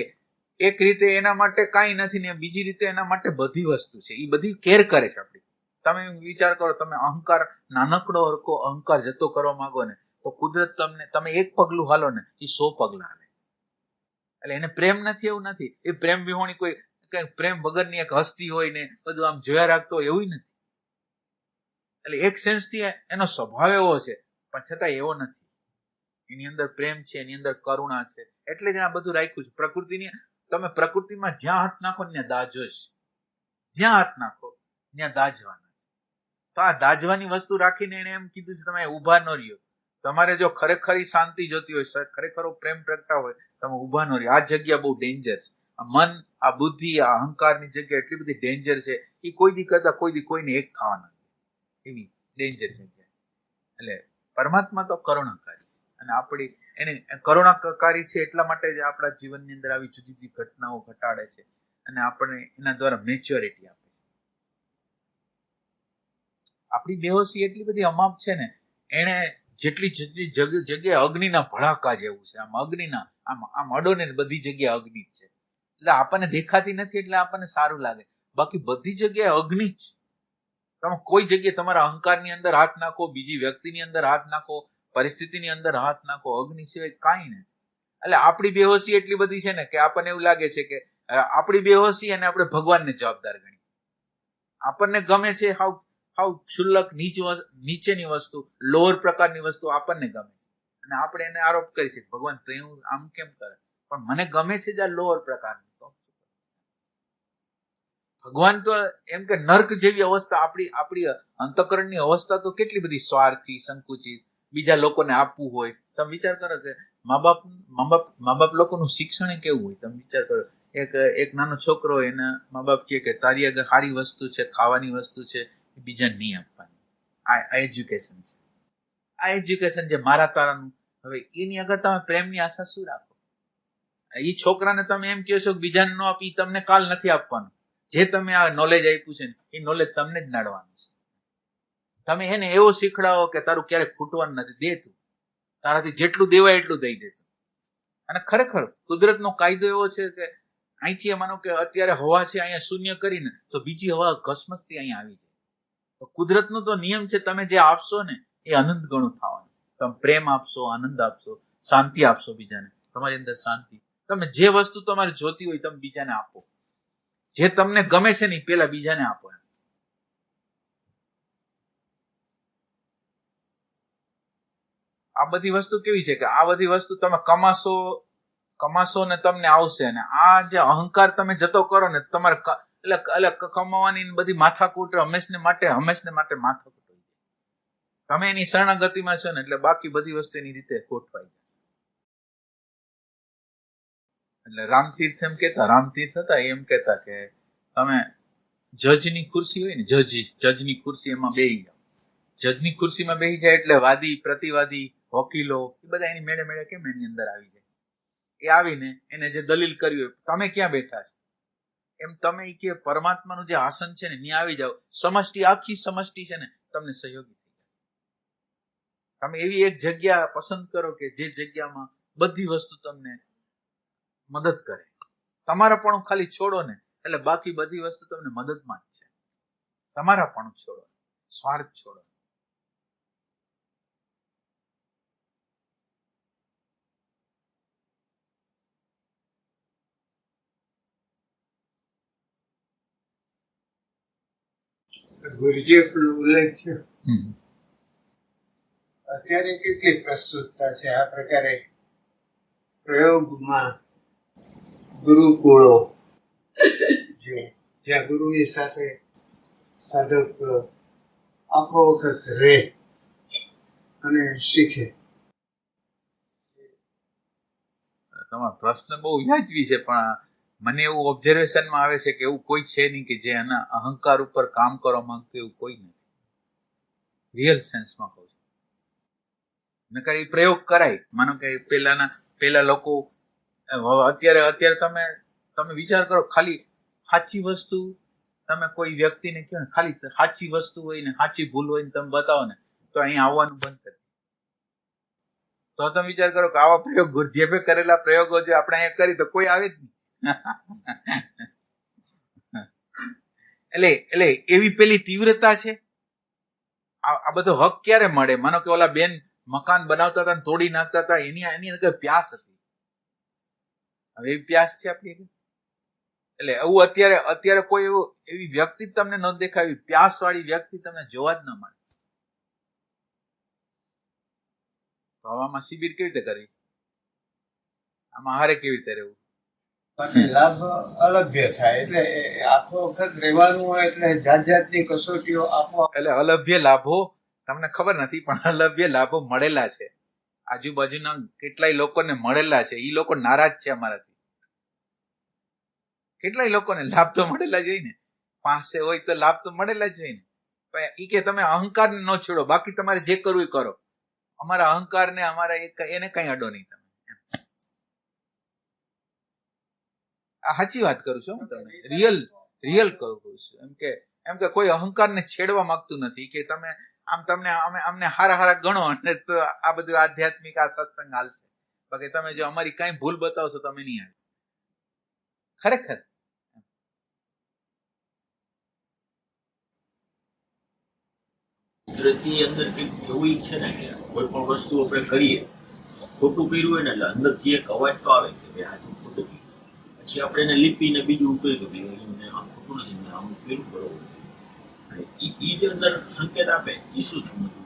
એક રીતે એના માટે કાંઈ નથી ને બીજી રીતે એના માટે બધી વસ્તુ છે. એ બધી કેર કરે છે આપણી. તમે વિચાર કરો, તમે અહંકાર, નાનકડો હરકો અહંકાર જતો કરવા માંગો ને તો કુદરત તમે 1 પગલું હાલો ને એ 100 પગલા હાલે. એટલે એને પ્રેમ નથી એવું નથી. એ પ્રેમ વિહોણી કોઈ પ્રેમ વગરની એક હસ્તી હોય ને બધું આમ જોયા રાખતો હોય એવું નથી. એટલે એક સેન્સથી એનો સ્વભાવ એવો છે, પણ છતાં એવો નથી. એની અંદર પ્રેમ છે, એની અંદર કરુણા છે. એટલે જ આ બધું રાખ્યું છે. પ્રકૃતિની, તમે પ્રકૃતિમાં જ્યાં હાથ નાખો ત્યાં દાજો છે. જ્યાં હાથ નાખો ત્યાં દાજવાના. તો આ દાજવાની વસ્તુ રાખીને એને એમ કીધું છે તમે ઊભા ન રહ્યો. તમારે જો ખરેખરી શાંતિ જોતી હોય, ખરેખરો પ્રેમ પ્રગટા હોય, તમે ઊભા ન રહ્યો. આ જગ્યા બહુ ડેન્જર છે. આ મન, આ બુદ્ધિ, આ અહંકારની જગ્યા એટલી બધી ડેન્જર છે. એ કોઈ દી કરતા કોઈને એક થવાના એવી ડેન્જર જગ્યા. એટલે પરમાત્મા તો કરુણાકારી છે, અને આપણી એને કરુણાકારી છે એટલા માટે જ આપણા જીવનની અંદર આવી જુદી જુદી ઘટનાઓ ઘટાડે છે અને આપણે એના દ્વારા મેચ્યોરિટી આપે છે. આપણી બેહોશી એટલી બધી અમાપ છે ને, એને જેટલી જગ્યાએ અગ્નિના ભડાકા જેવું છે. આમ અગ્નિના આમ અડો ને બધી જગ્યાએ અગ્નિ જ છે. એટલે આપણને દેખાતી નથી એટલે આપણને સારું લાગે, બાકી બધી જગ્યાએ અગ્નિ જ. તમે કોઈ જગ્યાએ તમારા અહંકારની અંદર હાથ નાખો, બીજી વ્યક્તિની અંદર હાથ નાખો, પરિસ્થિતિની અંદર હાથ નાખો, અગ્નિ સિવાય કાંઈ નથી. એટલે આપણી બેહોશી એટલી બધી છે ને કે આપણને એવું લાગે છે કે આપણી બેહોશી અને આપણે ભગવાનને જવાબદાર ગણીએ. આપણને ગમે છે હાવ ક્ષુલ્લક નીચેની વસ્તુ, લોઅર પ્રકારની વસ્તુ આપણને ગમે. અને આપણે એને આરોપ કરી શકીએ ભગવાન તો એવું આમ કેમ કરે, પણ મને ગમે છે જ આ લોઅર પ્રકારનું. તો ભગવાન તો એમ કે નર્ક જેવી અવસ્થા, આપણી અંતઃકરણની અવસ્થા તો કેટલી બધી સ્વાર્થી, સંકુચિત, બીજા લોકોને આપવું હોય. તમે વિચાર કરો કે મા બાપ લોકોનું શિક્ષણ કેવું હોય. તમે વિચાર કરો, એક નાનો છોકરો હોય, એના મા બાપ કે તારી આગળ સારી વસ્તુ છે, ખાવાની વસ્તુ છે, બીજાને નહીં આપવાની. આ એજ્યુકેશન છે. આ એજ્યુકેશન છે મારા તારાનું. હવે એની આગળ તમે પ્રેમની આશા શું રાખો? એ છોકરાને તમે એમ કહો છો કે બીજાને ન આપી, તમને કાલ નથી આપવાનું. જે તમે આ નોલેજ આપ્યું છે ને એ નોલેજ તમને જ નાડવાનું છે. તમે એને એવો શીખડાવો કે તારું ક્યારેક ખૂટવાનું નથી, દે તું, તારાથી જેટલું દેવાય એટલું દઈ દે. અને ખરેખર કુદરતનો કાયદો એવો છે કે અહીંથી માનો કે અત્યારે હવા છે, અહીંયા શૂન્ય કરીને તો બીજી હવા ઘસમસથી અહીંયા આવી જાય. તો કુદરતનો તો નિયમ છે, તમે જે આપશો ને એ અનંત ગણું થવાનું. તમે પ્રેમ આપશો, આનંદ આપશો, શાંતિ આપશો બીજાને, તમારી અંદર શાંતિ. તમે જે વસ્તુ તમારે જોતી હોય તમે બીજાને આપો. જે તમને ગમે છે ને પેલા બીજાને આપો. આ બધી વસ્તુ કેવી છે કે આ બધી વસ્તુ તમે કમાશો ને તમને આવશે. ને આ જે અહંકાર તમે જતો કરો ને તમારે એટલે કમાવાની બધી માથાકૂટ હંમેશને માટે માથાકૂટ હોય. તમે એની શરણાગતિમાં છો ને એટલે બાકી બધી વસ્તુ એની રીતે ગોઠવાઈ જશે. એટલે રામતીર્થ હતા એમ કહેતા કે તમે જજની ખુરશી હોય ને, જજની ખુરશી, એમાં બેહી જાઓ. જજની ખુરશીમાં બેહી જાય એટલે વાદી, પ્રતિવાદી, વકીલો એ બધા એની મેળે કેમ એની અંદર આવી જાય. એ આવીને એને જે દલીલ કરી હોય, તમે ક્યાં બેઠા છો એમ તમે કે પરમાત્માનું જે આસન છે ને ત્યાં આવી જાઓ. સમષ્ટિ, આખી સમષ્ટિ છે ને તમને સહયોગી થઈ જાય. તમે એવી એક જગ્યા પસંદ કરો કે જે જગ્યામાં બધી વસ્તુ તમને મદદ કરે. તમારા પણ ખાલી છોડો ને એટલે બાકી બધી વસ્તુ તમને મદદમાં જ છે. તમારા પણ છોડો, સ્વાર્થ છોડો. ગુરુજીએ ઉલ્લેખ થયો, અત્યારે કેટલી પ્રસ્તુતતા છે આ પ્રકારે પ્રયોગમાં. ગુરુકુળો જ્યાં ગુરુની સાથે સાધક આખો વખત રહે અને શીખે. તમારો પ્રશ્ન બહુ વ્યાજબી છે, પણ મને એવું ઓબ્ઝર્વેશનમાં આવે છે કે એવું કોઈ છે નહીં કે જે એના અહંકાર ઉપર કામ કરવા માંગતું, એવું કોઈ નથી. રિયલ સેન્સમાં કહું છું. નકર એ પ્રયોગ કરાય. માનો કે પેલા લોકો અત્યારે તમે વિચાર કરો, ખાલી સાચી વસ્તુ તમે કોઈ વ્યક્તિને કહો ને, ખાલી સાચી વસ્તુ હોય ને સાચી ભૂલ હોય ને તમે બતાવો ને તો અહીંયા આવવાનું બંધ કરી. તો તમે વિચાર કરો કે આવા પ્રયોગ ગુરુજીએ કરેલા પ્રયોગો જો આપણે અહીંયા કરી તો કોઈ આવે જ નહીં. એટલે એવી પેલી તીવ્રતા છે. આ બધો હક ક્યારે મળે? માનો કે ઓલા બેન મકાન બનાવતા હતા તોડી નાખતા હતા, એની અંદર પ્યાસ હતી. હવે એવી પ્યાસ છે આપણી. એટલે એવું અત્યારે કોઈ એવી વ્યક્તિ તમને ન દેખાય, પ્યાસ વાળી વ્યક્તિ તમને જોવા જ ન મળે. તો આમાં શિબિર કેવી રીતે કરવી? આમાં હારે કેવી રીતે રહેવું? લાભ અલભ્ય થાય એટલે આખો વખત રહેવાનું હોય એટલે જાતની કસોટીઓ આપો. એટલે અલભ્ય લાભો તમને ખબર નથી, પણ અલભ્ય લાભો મળેલા છે. આજુબાજુના કેટલાય લોકોને મળેલા છે. એ લોકો નારાજ છે અમારાથી. કેટલાય લોકોને લાભ તો મળેલા જ હોય ને. પાસે હોય તો લાભ તો મળેલા જ હોય ને. ઈ કે તમે અહંકારને ન છોડો, બાકી તમારે જે કરવું એ કરો. અમારા અહંકારને એને કઈ અડો નહીં. તમે આ સાચી વાત કરું છું હું તમને, રિયલ કહું છું. એમ કે કોઈ અહંકારને છેડવા માંગતું નથી કે તમે તમને અમને હારા ગણો અને તો આ બધું આધ્યાત્મિક આ સત્સંગ હાલશે. બાકી તમે જો અમારી કઈ ભૂલ બતાવશો તમે નહીં આવે. ખરેખર કુદરતની અંદર કંઈક એવું છે ને કે કોઈ પણ વસ્તુ આપણે કરીએ, ખોટું કર્યું હોય ને એટલે અંદરથી એક અવાજ તો આવે કે હાજર ખોટું કર્યું. પછી આપણે એને લીપીને બીજું કર્યું કે આમ ખોટું નથી, આમ કર્યું બરોબર. અને એ જે અંદર સંકેત આપે એ શું સમજવું?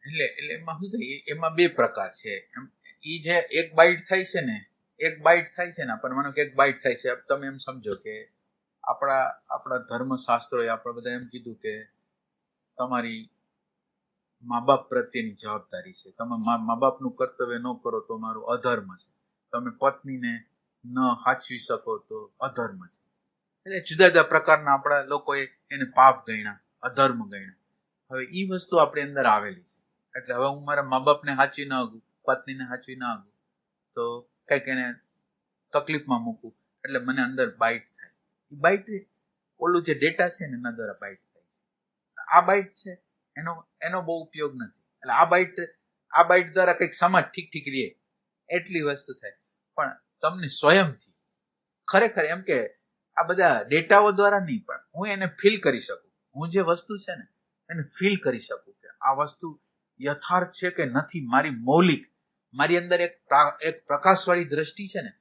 એટલે એમાં શું થાય, એમાં બે પ્રકાર છે. એ જે એક બાઇટ થાય છે ને, પણ માનો કે એક બાઇટ થાય છે, તમે એમ સમજો કે આપણા ધર્મશાસ્ત્રોએ આપણે બધા એમ કીધું કે તમારી મા બાપ પ્રત્યેની જવાબદારી છે. તમે મા બાપનું કર્તવ્ય ન કરો તો મારું અધર્મ છે. તમે પત્નીને ન હાચવી શકો તો અધર્મ છે. એટલે જુદા જુદા પ્રકારના આપણા લોકોએ એને પાપ ગણ્યા, અધર્મ ગણ્યા. હવે એ વસ્તુ આપણી અંદર આવેલી છે. એટલે હવે હું મારા મા બાપને હાચવી ન આગું, પત્નીને હાચવી ન આગું, તો કંઈક એને તકલીફમાં મૂકું, એટલે મને અંદર બાઇટ થાય. એ બાઇટ ઓલું જે ડેટા છે ને એના દ્વારા બાઇટ થાય છે. આ બાઇટ છે એનો બહુ ઉપયોગ નથી. એટલે આ બાઇટ દ્વારા કંઈક સમાજ ઠીક રહે એટલી વસ્તુ થાય. પણ તમને સ્વયંથી ખરેખર એમ કે આ બધા ડેટાઓ દ્વારા નહીં, પણ હું એને ફીલ કરી શકું. હું જે વસ્તુ છે ને એને ફીલ કરી શકું કે આ વસ્તુ યથાર્થ છે કે નથી. મારી મૌલિક, મારી અંદર એક પ્રકાશવાળી દ્રષ્ટિ છે ને,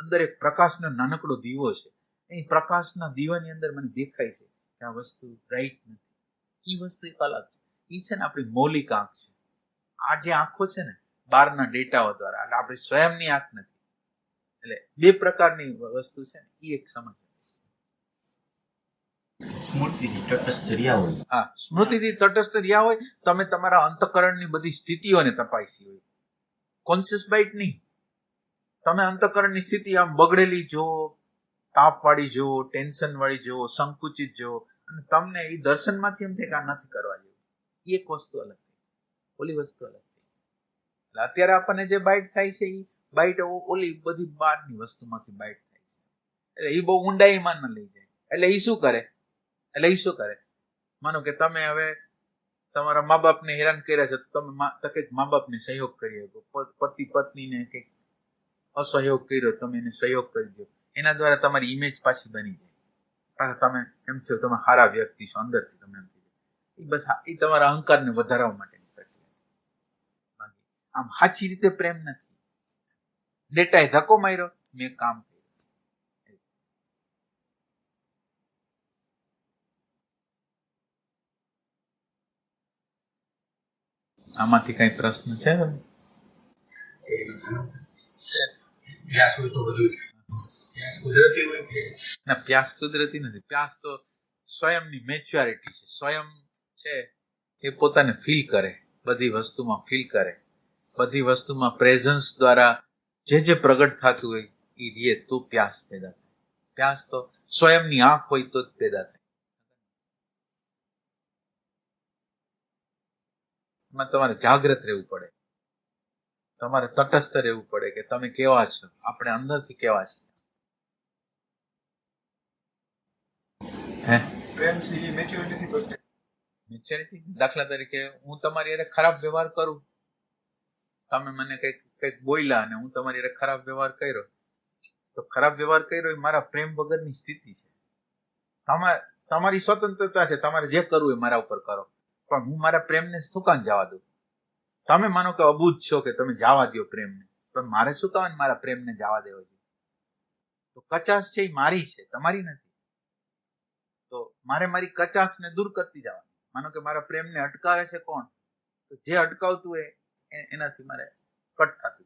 અંદર એક પ્રકાશનો નાનકડો દીવો છે. એ પ્રકાશના દીવાની અંદર મને દેખાય છે કે આ વસ્તુ રાઈટ નથી. એ વસ્તુ એક અલગ છે. એ છે ને આપણી મૌલિક આંખ છે. આ જે આંખો છે ને બહારના ડેટાઓ દ્વારા, એટલે આપણી સ્વયંની આંખ નથી. એટલે બે પ્રકારની વસ્તુ છે ને, એ એક સમજ. સ્મૃતિથી તટસ્થ રહ્યા હોય. હા, સ્મૃતિથી તટસ્થ રહ્યા હોય. તમે તમારા અંતઃકરણની બધી સ્થિતિઓને તપાસી હોય, કોન્શિયસ બાઇટ નહીં. તમે અંતઃકરણની સ્થિતિ આમ બગડેલી જુઓ, તાપવાળી જુઓ, ટેન્શનવાળી જુઓ, સંકુચિત જુઓ, અને તમને એ દર્શનમાંથી એમ થાય કે આ નથી કરવા જેવું. એ એક વસ્તુ અલગ થઈ, ઓલી વસ્તુ અલગ થઈ. એટલે અત્યારે આપણને જે બાઇટ થાય છે એ બાઇટ ઓલી બધી બહારની વસ્તુમાંથી બાઇટ થાય છે. એટલે એ બહુ ઊંડાઈમાં ન લઈ જાય. એટલે એ શું કરે, માનો કે તમે હવે તમારા મા બાપને હેરાન કર્યા છે, તો તમે કંઈક મા બાપને સહયોગ કરી શકો. પતિ પત્નીને કંઈક અસહયોગ કર્યો, તમે એને સહયોગ કરી દો. એના દ્વારા તમારી ઇમેજ પાછી બની જાય. પાછા તમે એમ છો તમે સારા વ્યક્તિ છો, અંદરથી તમે એમ થઈ જાય. એ બસ એ તમારા અહંકારને વધારવા માટેની પ્રક્રિયા. આમ સાચી રીતે પ્રેમ નથી. ડેટાએ ધક્કો માર્યો, મેં કામ કર્યું. આમાંથી કઈ પ્રશ્ન છે? વ્યાસ હોય તો બધું છે. વ્યાસ કુદરતી હોય કે ના, પ્યાસ કુદરતી નથી. પ્યાસ તો સ્વયંની મેચ્યોરિટી છે. સ્વયં છે એ પોતાને ફીલ કરે, બધી વસ્તુમાં ફીલ કરે, બધી વસ્તુમાં પ્રેઝન્સ દ્વારા જે પ્રગટ થતું હોય એ રીએ તો પ્યાસ પેદા થાય. પ્યાસ તો સ્વયંની આંખ હોય તો જ પેદા થાય. એમાં તમારે જાગ્રત રહેવું પડે, તમારે તટસ્થ રહેવું પડે કે તમે કેવા છો, આપણે અંદરથી કેવા છીએ. પ્રેમ છે એ મેચ્યોરિટીથી પ્રત્યે. મેચ્યોરિટી, દાખલા તરીકે હું તમારી હારે ખરાબ વ્યવહાર કરું, તમે મને કંઈક બોલ્યા અને હું તમારી હારે ખરાબ વ્યવહાર કર્યો, તો ખરાબ વ્યવહાર કર્યો એ મારા પ્રેમ વગરની સ્થિતિ છે. તમારી સ્વતંત્રતા છે, તમારે જે કરવું એ મારા ઉપર કરો, પણ હું મારા પ્રેમને શું કામ જવા દઉં? તમે માનો કે અબૂધ છો કે તમે જવા દો પ્રેમને, પણ મારે શું કામ મારા પ્રેમને જવા દેવો જોઈએ? તો કચાશ છે એ મારી છે, તમારી નથી. તો મારે મારી કચાશને દૂર કરતી જવાની. માનો કે મારા પ્રેમને અટકાવે છે કોણ? તો જે અટકાવતું હોય એનાથી મારે કટ થતું